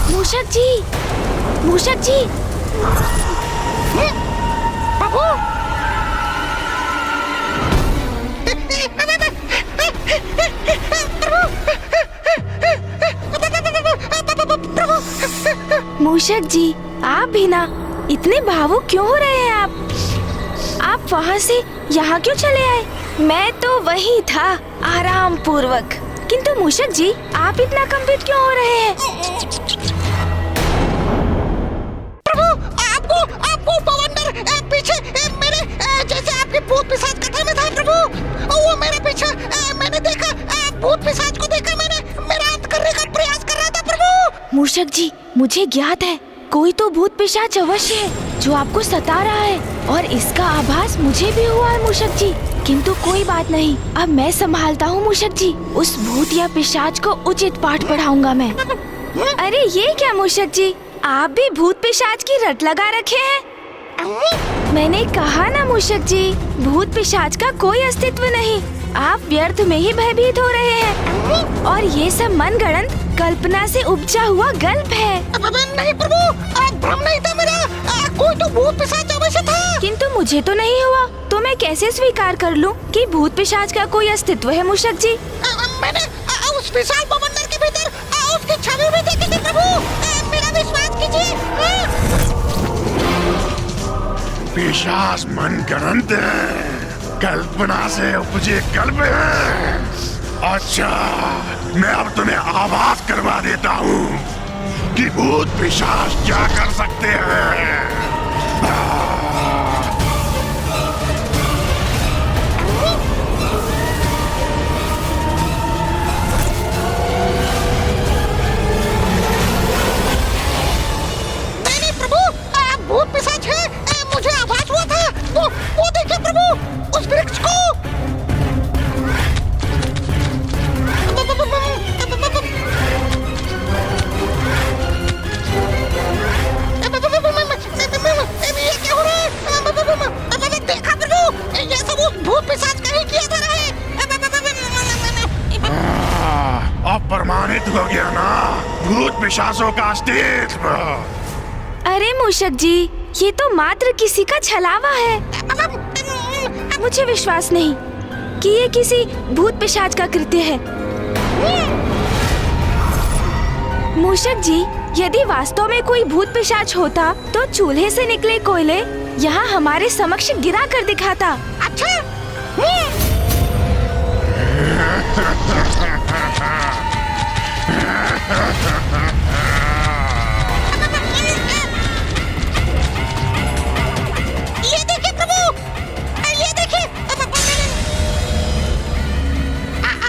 मूषक जी, मूषक जी, प्रभु! मूषक जी, आप भी ना इतने भावुक क्यों हो रहे हैं आप वहाँ से यहाँ क्यों चले आए? मैं तो वही था आराम पूर्वक, किंतु मूषक जी आप इतना कंपित क्यों हो रहे हैं? आपको बवंडर पीछे मेरे जैसे आपके भूत पिशाच कथा में था प्रभु। वो मेरे पीछे मैंने देखा, भूत पिशाच को देखा मैंने, मेरा अंत करने का प्रयास कर रहा था प्रभु। मूषक जी, मुझे ज्ञात है कोई तो भूत पिशाच अवश्य है जो आपको सता रहा है, और इसका आभास मुझे भी हुआ है मूषक जी। किंतु कोई बात नहीं, अब मैं संभालता हूँ मूषक जी। उस भूत या पिशाच को उचित पाठ पढ़ाऊंगा मैं। अरे ये क्या मूषक जी, आप भी भूत पिशाच की रट लगा रखे हैं। मैंने कहा ना मूषक जी, भूत पिशाच का कोई अस्तित्व नहीं, आप व्यर्थ में ही भयभीत हो रहे हैं, और ये सब मनगढ़ंत कल्पना से उपजा हुआ गल्प है। नहीं प्रभु, भ्रम नहीं था मेरा, कोई तो भूत पिशाच अवश्य था। किंतु मुझे तो नहीं हुआ, तो मैं कैसे स्वीकार कर लूं कि भूत पिशाच का कोई अस्तित्व है मूषक जी? मैंने उस विशाल बवंडर के भीतर उसकी छवि भी देखी थी प्रभु, मेरा विश्वास कीजिए। पिशाच मनगढ़ंत है, कल्पना से उपजे कल्प है। अच्छा, मैं अब तुम्हें आभास करवा देता हूँ कि भूत पिशाच क्या कर सकते हैं। नहीं प्रभु, भूत पिशाच है, मुझे आभास हुआ था। वो देखिए प्रभु, उस वृक्ष को। क्या हो रहा है? देखा प्रभु, ये सब उस भूत पिशाच का ही किया जा रहा है। अब प्रमाणित हो गया ना भूत पिशाचों का अस्तित्व। अरे मूषक जी, ये तो मात्र किसी का छलावा है। मुझे विश्वास नहीं कि ये किसी भूत पिशाच का कृत्य है। मूषक जी, यदि वास्तव में कोई भूत पिशाच होता तो चूल्हे से निकले कोयले यहाँ हमारे समक्ष गिरा कर दिखाता। अच्छा। ये देखिए प्रभु, ये देखिए।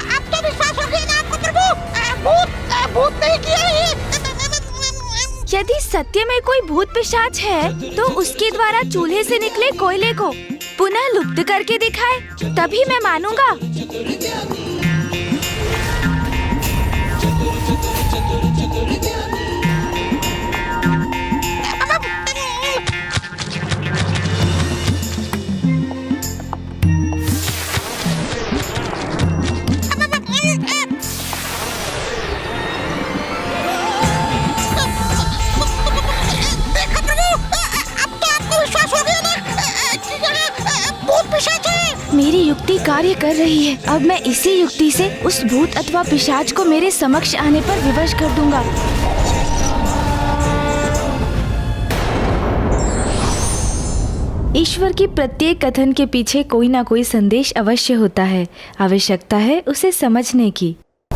अब तो विश्वास हो गया ना आपको प्रभु, भूत नहीं किया ये। यदि सत्य में कोई भूत पिशाच है तो उसके द्वारा चूल्हे से निकले कोयले को पुनः लुप्त करके दिखाए, तभी मैं मानूंगा। मेरी युक्ति कार्य कर रही है। अब मैं इसी युक्ति से उस भूत अथवा पिशाच को मेरे समक्ष आने पर विवश कर दूंगा। ईश्वर की प्रत्येक कथन के पीछे कोई ना कोई संदेश अवश्य होता है। आवश्यकता है उसे समझने की। प्रभु,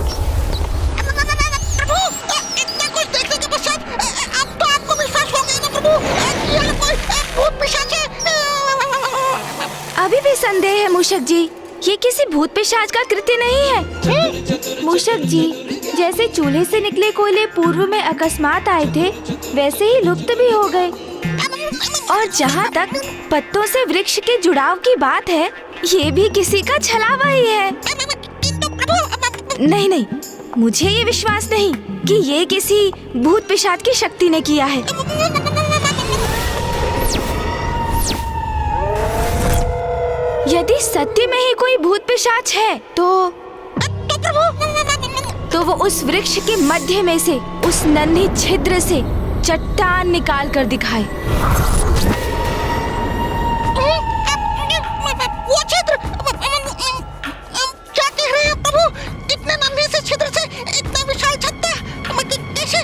इतना कुछ देखने के पश्चात अब तो आपको विश्वास हो गया ना प्रभु कि यहाँ कोई भूत पिशाच है? अभी भी संदेह है मूषक जी, ये किसी भूत पिशाच का कृत्य नहीं है। मूषक जी, जैसे चूल्हे से निकले कोयले पूर्व में अकस्मात आए थे, वैसे ही लुप्त भी हो गए। और जहाँ तक पत्तों से वृक्ष के जुड़ाव की बात है, ये भी किसी का छलावा ही है। नहीं नहीं, मुझे ये विश्वास नहीं कि ये किसी भूत पिशाच की शक्ति ने किया है। यदि सत्य में ही कोई भूत पिशाच है तो वो उस वृक्ष के मध्य में से, उस नन्ही छिद्र से चट्टान निकाल कर दिखाए। वो छिद्र, क्या कह रहे हैं प्रभु? इतने नन्हे से छिद्र से इतना विशाल छत्ता कैसे?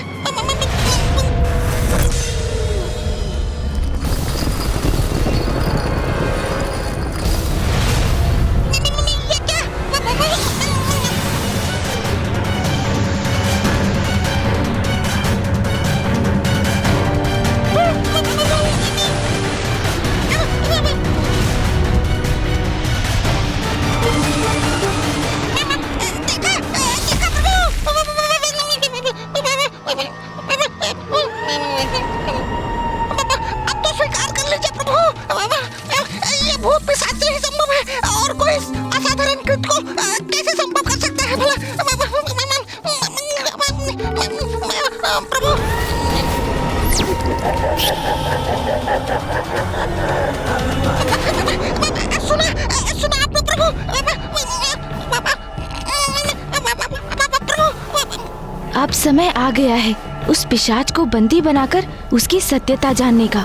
अब समय आ गया है उस पिशाच को बंदी बनाकर उसकी सत्यता जानने का।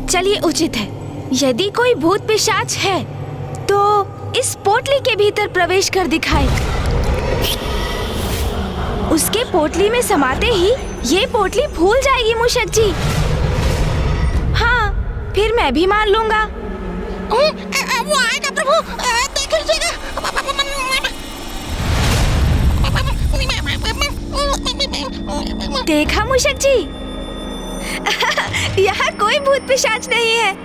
चलिए, उचित है, यदि कोई भूत पिशाच है तो इस पोटली के भीतर प्रवेश कर दिखाए। उसके पोटली में समाते ही ये पोटली फूल जाएगी मूषक जी। हाँ, फिर मैं भी मान लूंगा। वो आएगा प्रभु, देख लीजिएगा। देखा मूषक जी, यहाँ कोई भूत पिशाच नहीं है।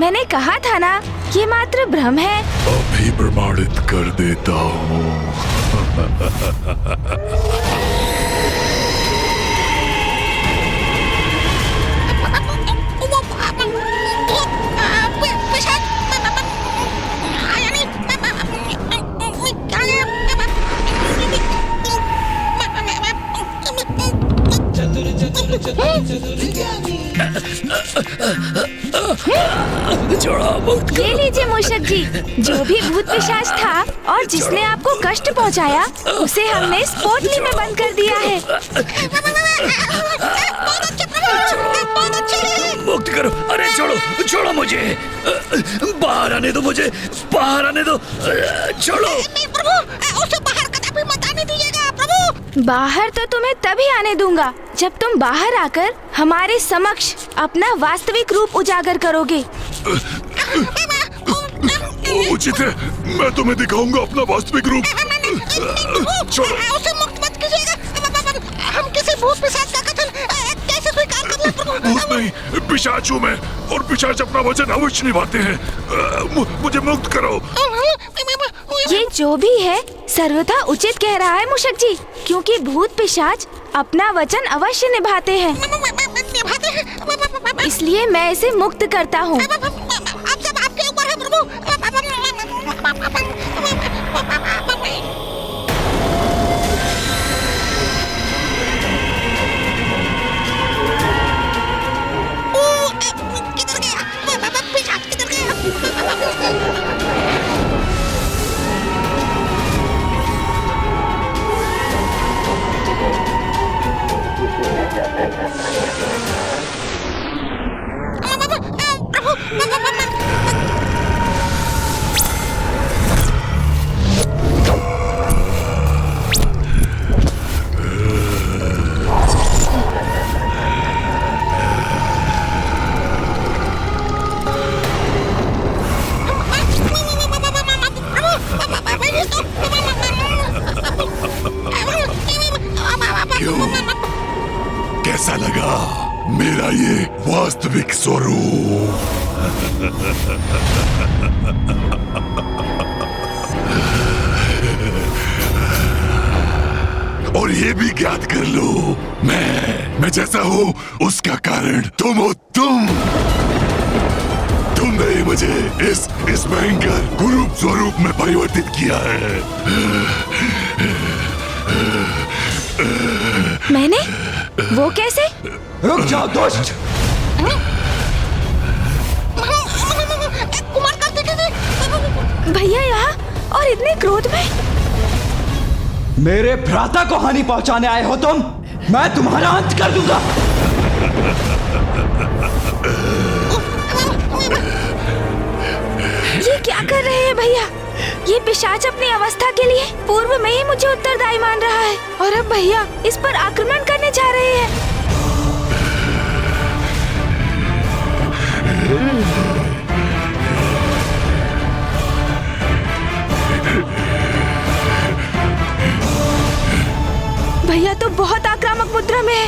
मैंने कहा था ना, ये मात्र भ्रम है। अभी प्रमाणित कर देता हूँ। ये लीजिए मूषक जी, जो भी भूत पिशाच था और जिसने आपको कष्ट पहुंचाया, उसे हमने इस पोटली में बंद कर दिया है। मुक्त करो। अरे छोड़ो, छोड़ो मुझे, बाहर आने दो, मुझे बाहर आने दो, छोड़ो। नहीं प्रभु, उसे बाहर कदापि मत आने दीजिएगा प्रभु। बाहर तो तुम्हें तभी आने दूंगा जब तुम बाहर आकर हमारे समक्ष अपना वास्तविक रूप उजागर करोगे। उचित है, मैं तुम्हें दिखाऊंगा अपना वास्तविक रूप। छोड़ो। उसे मुक्त मत कीजिएगा। हम किसी भूत पिशाच का कथन कैसे स्वीकार कर ले प्रभु? भूत नहीं, पिशाच हूँ मैं, और पिशाच अपना वचन अवश्य निभाते हैं। मुझे मुक्त करो। ये जो भी है सर्वथा उचित कह रहा है मूषक जी, क्योंकि भूत पिशाच अपना वचन अवश्य निभाते हैं। इसलिए मैं इसे मुक्त करता हूँ। अब सब आपके ऊपर है प्रभु। किधर गया पिशाच, किधर गया? दिखाइए वास्तविक स्वरूप। और ये भी ज्ञात कर लो, मैं जैसा हूँ उसका कारण तुम हो। तुमने ही मुझे इस भयंकर कुरूप स्वरूप में परिवर्तित किया है। मैंने? वो कैसे? रुक जाओ दुष्ट! कुमार कार्तिकेय जी! भैया यहाँ और इतने क्रोध में? मेरे भ्राता को हानि पहुंचाने आए हो तुम? मैं तुम्हारा अंत कर दूंगा। ये क्या कर रहे हैं भैया? ये पिशाच अपनी अवस्था के लिए पूर्व में ही मुझे उत्तरदायी मान रहा है और अब भैया इस पर आक्रमण करने जा रहे हैं। भैया तो बहुत आक्रामक मुद्रा में है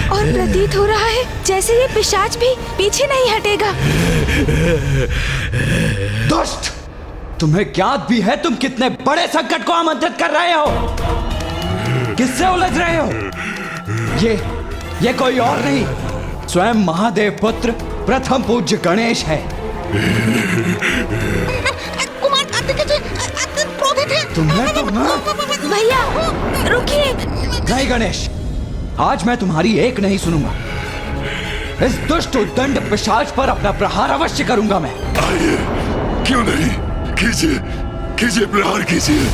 और प्रतीत हो रहा है जैसे ये पिशाच भी पीछे नहीं हटेगा। दुष्ट! तुम्हें ज्ञात भी है तुम कितने बड़े संकट को आमंत्रित कर रहे हो? किससे उलझ रहे हो? ये कोई और नहीं, स्वयं महादेव पुत्र प्रथम पूज्य गणेश है। कुमार कार्तिकेय जी अत्यंत क्रोधित हैं। तुम्हें तो भैया रुकिए। नहीं गणेश, आज मैं तुम्हारी एक नहीं सुनूंगा। इस दुष्ट उद्दंड पिशाच पर अपना प्रहार अवश्य करूंगा मैं। आइए, क्यों नहीं, कीजिए प्रहार कीजिए।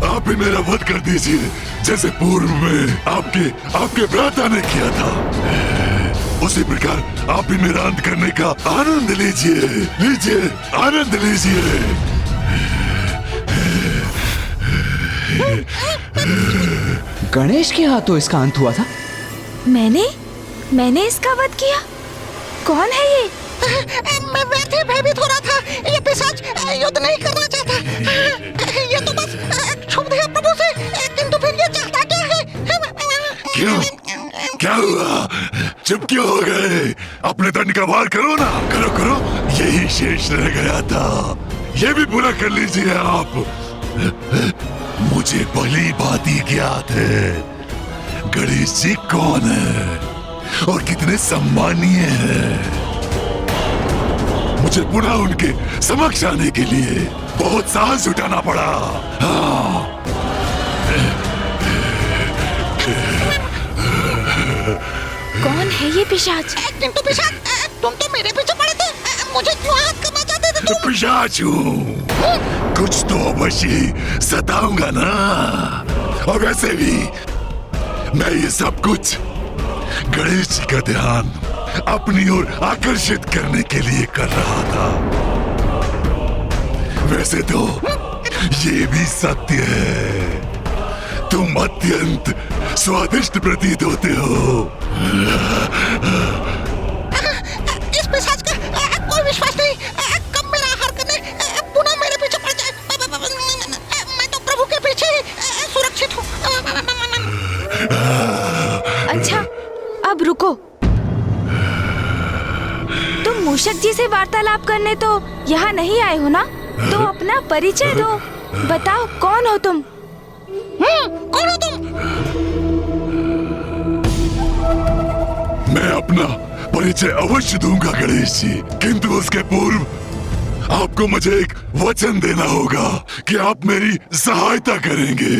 आप भी मेरा वध कर दीजिए जैसे पूर्व में आपके भ्राता ने किया था। उसी प्रकार आप भी मेरा अंत करने का आनंद लीजिए, आनंद लीजिए। गणेश के हाथों इसका अंत हुआ था? मैंने इसका वध किया? कौन है ये? मैं वैसे ही भयभीत हो रहा था। ये पिशाच युद्ध नहीं करना चाहता। ये तो बस क्षुब्ध है प्रभु से, किंतु फिर ये चाहता क्या है? क्यों? क्या हुआ? चुप क्यों हो गए? अपने दंड का वार करो ना, करो। यही शेष रह गया था, ये भी पूरा कर लीजिए आप। मुझे भली भांति ज्ञात है गणेश जी कौन है और कितने सम्मानीय हैं। मुझे पुनः उनके समक्ष आने के लिए बहुत साहस जुटाना पड़ा। कौन है ये पिशाच? किंतु पिशाच, तुम तो मेरे पीछे पड़े थे, मुझे क्यों हाथ करना चाहते थे तुम? पिशाच हूँ, कुछ तो अवश्य सताऊंगा ना। और वैसे भी मैं ये सब कुछ गणेश जी का ध्यान अपनी ओर आकर्षित करने के लिए कर रहा था। वैसे तो ये भी सत्य है, तुम अत्यंत स्वादिष्ट प्रतीत होते हो। इस पिशाच का कोई विश्वास नहीं, कब मेरा आहार करने पुनः मेरे पीछे पड़ जाए। मैं तो प्रभु के पीछे ही सुरक्षित हूँ। अच्छा, अब रुको। तुम मूषक जी से वार्तालाप करने तो यहाँ नहीं आए हो ना? तो अपना परिचय दो, बताओ कौन हो तुम? कौन हो तुम? मैं अपना परिचय अवश्य दूंगा गणेश जी, किंतु उसके पूर्व आपको मुझे एक वचन देना होगा कि आप मेरी सहायता करेंगे।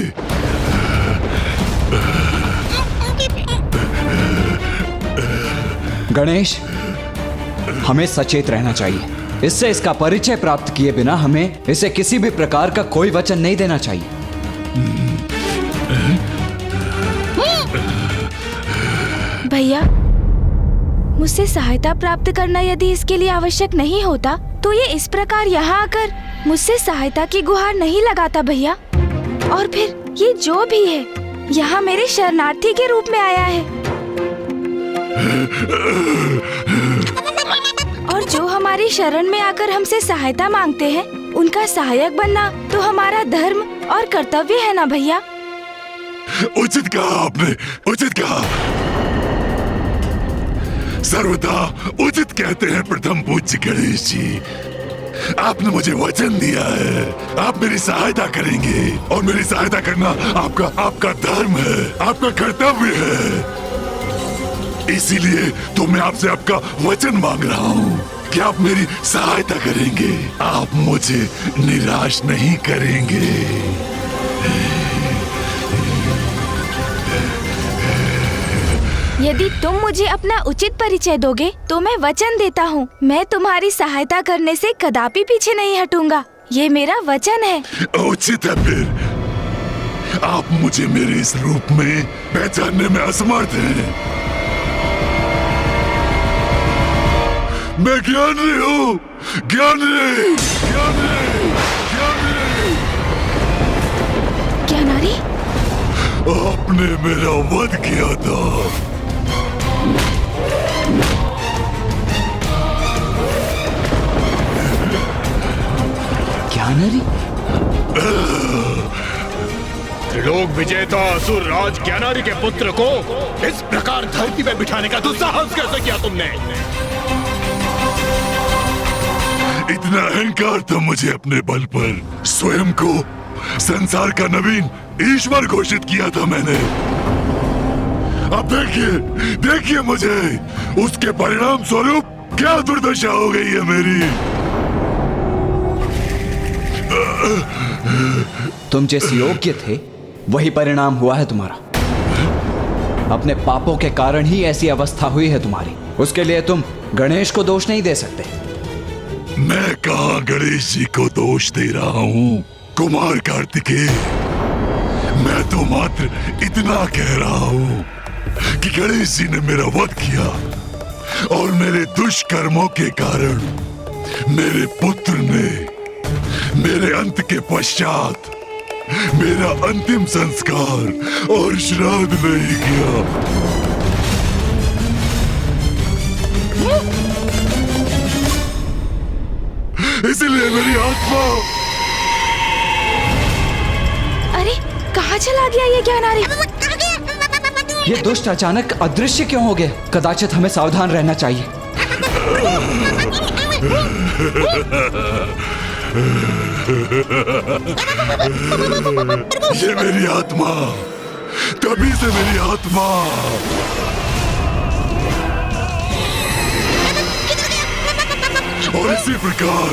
गणेश, हमें सचेत रहना चाहिए। इससे इसका परिचय प्राप्त किए बिना हमें इसे किसी भी प्रकार का कोई वचन नहीं देना चाहिए। भैया, मुझसे सहायता प्राप्त करना यदि इसके लिए आवश्यक नहीं होता तो ये इस प्रकार यहाँ आकर मुझसे सहायता की गुहार नहीं लगाता भैया। और फिर ये जो भी है यहाँ मेरे शरणार्थी के रूप में आया है, और जो हमारी शरण में आकर हमसे सहायता मांगते हैं उनका सहायक बनना तो हमारा धर्म और कर्तव्य है ना भैया। उचित कहा आपने, उचित कहा। सर्वथा उचित कहते हैं प्रथम पूज्य गणेश जी। आपने मुझे वचन दिया है, आप मेरी सहायता करेंगे और मेरी सहायता करना आपका धर्म है, आपका कर्तव्य है। इसीलिए तो मैं आपसे आपका वचन मांग रहा हूँ कि आप मेरी सहायता करेंगे, आप मुझे निराश नहीं करेंगे। यदि तुम मुझे अपना उचित परिचय दोगे तो मैं वचन देता हूँ, मैं तुम्हारी सहायता करने से कदापि पीछे नहीं हटूंगा। ये मेरा वचन है। उचित है फिर। आप मुझे मेरे इस रूप में पहचानने में असमर्थ हैं। मैं ज्ञानी हूँ, ज्ञानी, ज्ञानी, ज्ञानी। ज्ञानारी? आपने मेरा वध किया था। ज्ञानारी? त्रिलोक विजेता असुर राज ज्ञानारी के पुत्र को इस प्रकार धरती में बिठाने का दुस्साहस कैसे किया तुमने? इतना अहंकार था मुझे अपने बल पर। स्वयं को संसार का नवीन ईश्वर घोषित किया था मैंने। अब देखिए, देखिए मुझे, उसके परिणाम स्वरूप क्या दुर्दशा हो गई है मेरी। तुम जिस योग्य थे वही परिणाम हुआ है तुम्हारा। अपने पापों के कारण ही ऐसी अवस्था हुई है तुम्हारी। उसके लिए तुम गणेश को दोष नहीं दे सकते। मैं कहाँ गणेश जी को दोष दे रहा हूँ कुमार कार्तिकेय। मैं तो मात्र इतना कह रहा हूँ कि गणेश जी ने मेरा वध किया और मेरे दुष्कर्मों के कारण मेरे पुत्र ने मेरे अंत के पश्चात मेरा अंतिम संस्कार और श्राद्ध नहीं किया। इसलिए मेरी आत्मा। अरे कहाँ चला गया ये ज्ञानारी? ये दुष्ट अचानक अदृश्य क्यों हो गए? कदाचित हमें सावधान रहना चाहिए। ये मेरी आत्मा, तभी से मेरी आत्मा। और इसी प्रकार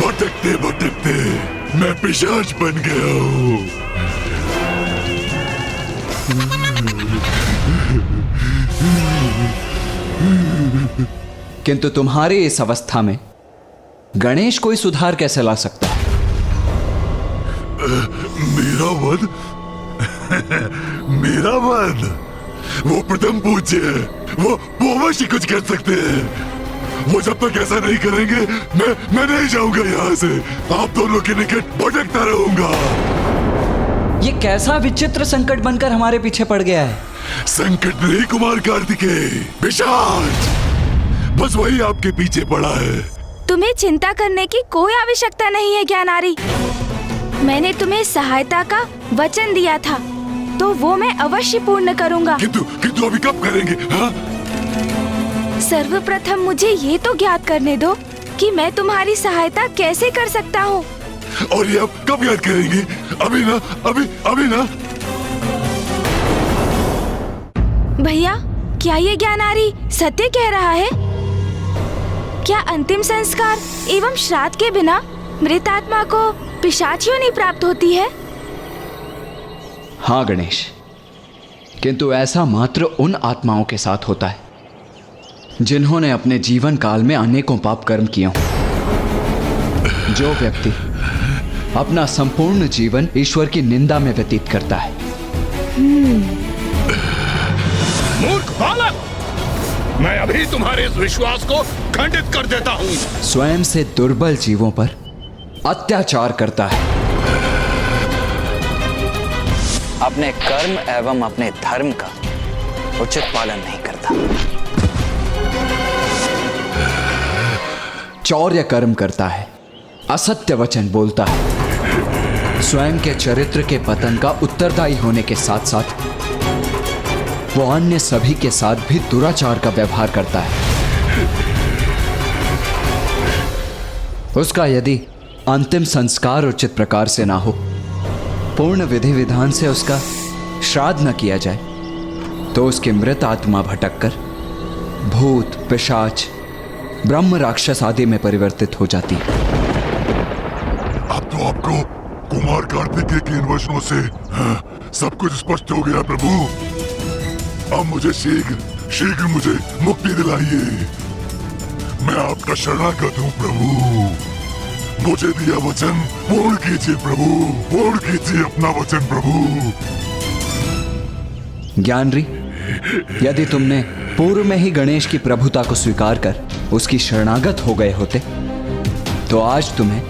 भटकते भटकते मैं पिशाच बन गया हूँ। किंतु तुम्हारी इस अवस्था में गणेश कोई सुधार कैसे ला सकता है? मेरा वध? मेरा वध? वो प्रथम पूज्य है, वो अवश्य कुछ कर सकते हैं। वो जब तक ऐसा नहीं करेंगे मैं नहीं जाऊंगा यहाँ से। आप दोनों के निकट भटकता रहूंगा। ये कैसा विचित्र संकट बनकर हमारे पीछे पड़ गया है? संकट नहीं कुमार कार्तिकेय, पिशाच। बस वही आपके पीछे पड़ा है। तुम्हें चिंता करने की कोई आवश्यकता नहीं है ज्ञानारी। मैंने तुम्हें सहायता का वचन दिया था तो वो मैं अवश्य पूर्ण करूंगा। किंतु अभी कब करेंगे? हाँ? सर्वप्रथम मुझे ये तो ज्ञात करने दो कि मैं तुम्हारी सहायता कैसे कर सकता हूँ। और ये अब कब याद करेंगे? अभी ना, अभी ना। भैया, क्या ये ज्ञानारी सत्य कह रहा है? क्या अंतिम संस्कार एवं श्राद्ध के बिना मृत आत्मा को पिशाच योनि प्राप्त होती है? हाँ गणेश, किंतु ऐसा मात्र उन आत्माओं के साथ होता है जिन्होंने अपने जीवन काल में अनेकों पाप कर्म किए हों। जो व्यक्ति अपना संपूर्ण जीवन ईश्वर की निंदा में व्यतीत करता है। मूर्ख बालक, मैं अभी तुम्हारे इस विश्वास को खंडित कर देता हूँ। स्वयं से दुर्बल जीवों पर अत्याचार करता है। अपने कर्म एवं अपने धर्म का उचित पालन नहीं करता। चौर्य कर्म करता है, असत्य वचन बोलता है, स्वयं के चरित्र के पतन का उत्तरदायी होने के साथ साथ वो अन्य सभी के साथ भी दुराचार का व्यवहार करता है। उसका यदि अंतिम संस्कार उचित प्रकार से ना हो, पूर्ण विधि विधान से उसका श्राद्ध न किया जाए, तो उसकी मृत आत्मा भटककर भूत, पिशाच, ब्रह्म राक्षस आदि में परिवर्तित हो जाती है। अब तो आपको कुमार कार्तिकेय के इन वचनों से सब कुछ स्पष्ट हो गया प्रभु। अब मुझे शीघ्र मुझे मुक्ति दिलाइए। मैं आपका शरणागत हूँ प्रभु। मुझे दिया वचन पूर्ण कीजिए प्रभु, पूर्ण कीजिए अपना वचन प्रभु। ज्ञानरी, यदि तुमने पूर्व में ही गणेश की प्रभुता को स्वीकार कर उसकी शरणागत हो गए होते, तो आज तुम्हें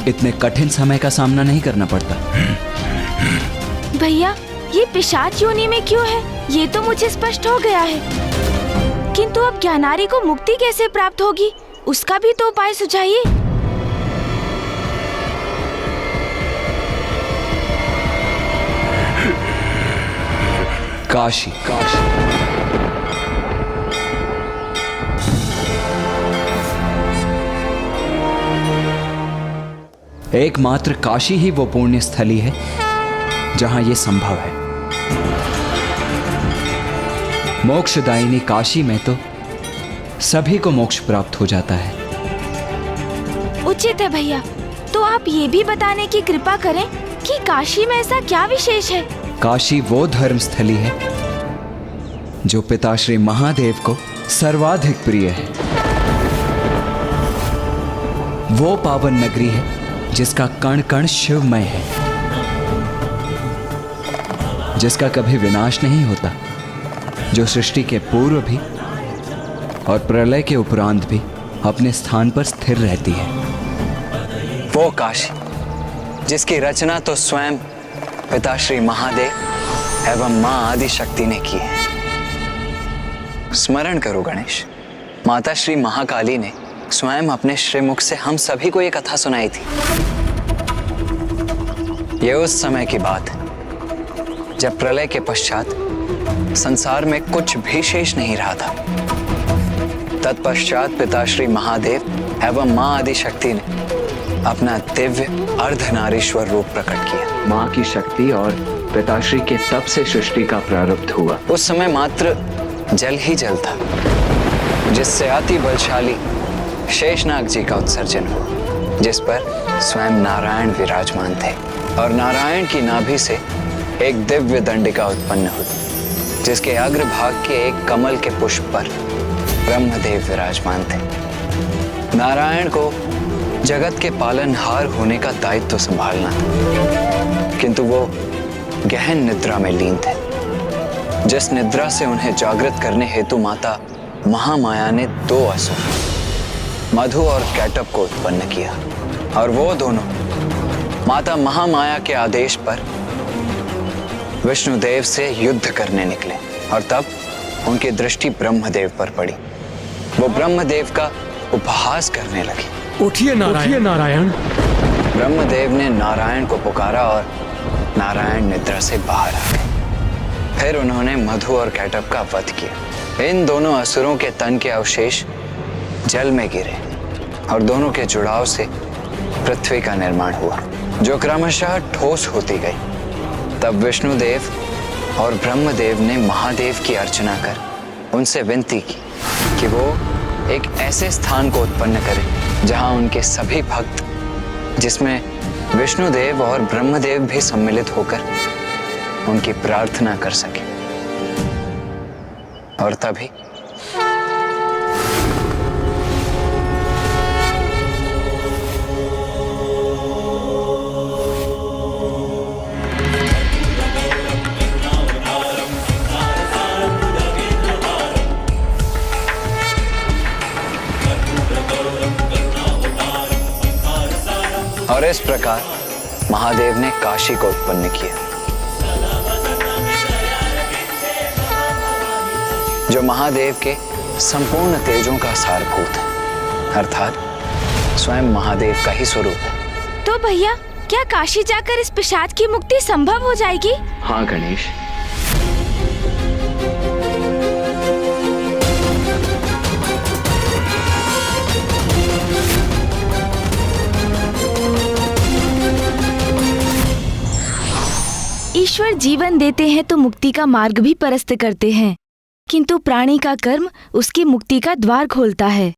इतने कठिन समय का सामना नहीं करना पड़ता। भैया, ये पिशाच योनि में क्यों है, ये तो मुझे स्पष्ट हो गया है, किंतु अब ज्ञानारी को मुक्ति कैसे प्राप्त होगी, उसका भी तो उपाय सुझाइए। काशी, एकमात्र काशी ही वो पुण्य स्थली है जहां ये संभव है। मोक्षदायिनी काशी में तो सभी को मोक्ष प्राप्त हो जाता है। उचित है भैया, तो आप ये भी बताने की कृपा करें कि काशी में ऐसा क्या विशेष है। काशी वो धर्म स्थली है जो पिता श्री महादेव को सर्वाधिक प्रिय है। वो पावन नगरी है जिसका कण कण शिवमय है, जिसका कभी विनाश नहीं होता, जो सृष्टि के पूर्व भी और प्रलय के उपरांत भी अपने स्थान पर स्थिर रहती है। वो काशी जिसकी रचना तो स्वयं पिता श्री महादेव एवं मां आदि शक्ति ने की है। स्मरण करो गणेश, माता श्री महाकाली ने स्वयं अपने श्रीमुख से हम सभी को ये कथा सुनाई थी। ये उस समय की बात है जब प्रलय के पश्चात संसार में कुछ भी शेष नहीं रहा था। तत्पश्चात पिता श्री महादेव एवं मां आदि शक्ति ने अपना दिव्य अर्धनारीश्वर रूप प्रकट किया। मां की शक्ति और पिताश्री के तप से सृष्टि का प्रारब्ध हुआ। उस समय मात्र जल ही जल था, जिससे अति बलशाली शेषनाग जी का उत्सर्जन हुआ, जिस पर स्वयं नारायण विराजमान थे, और नारायण की नाभि से एक दिव्य दंडिका उत्पन्न हुई, जिसके अग्रभाग के एक कमल के पुष्प पर ब्रह्मदेव विराजमान थे। नारायण को जगत के पालनहार होने का दायित्व संभालना था, किंतु वो गहन निद्रा में लीन थे, जिस निद्रा से उन्हें जागृत करने हेतु माता महामाया ने दो असुर मधु और कैटब को उत्पन्न किया, और वो दोनों माता महामाया के आदेश पर विष्णुदेव से युद्ध करने निकले, और तब उनकी दृष्टि ब्रह्मदेव पर पड़ी। वो ब्रह्मदेव का उपहास करने लगे। उठिए नारायण। ब्रह्मदेव ने नारायण को पुकारा और नारायण निद्रा से बाहर आ गए। फिर उन्होंने मधु और कैटब का वध किया। इन दोनों असुरों के तन के अवशेष जल में गिरे, और दोनों के जुड़ाव से पृथ्वी का निर्माण हुआ, जो क्रमशः ठोस होती गई। तब विष्णुदेव और ब्रह्मदेव ने महादेव की अर्चना कर उनसे विनती की कि वो एक ऐसे स्थान को उत्पन्न करें जहां उनके सभी भक्त, जिसमें विष्णुदेव और ब्रह्मदेव भी सम्मिलित होकर उनकी प्रार्थना कर सके। और तभी और इस प्रकार महादेव ने काशी को उत्पन्न किया, जो महादेव के संपूर्ण तेजों का सारभूत है, अर्थात स्वयं महादेव का ही स्वरूप है। तो भैया, क्या काशी जाकर इस पिशाच की मुक्ति संभव हो जाएगी? हाँ गणेश, ईश्वर जीवन देते हैं तो मुक्ति का मार्ग भी परस्त करते हैं, किंतु प्राणी का कर्म उसकी मुक्ति का द्वार खोलता है।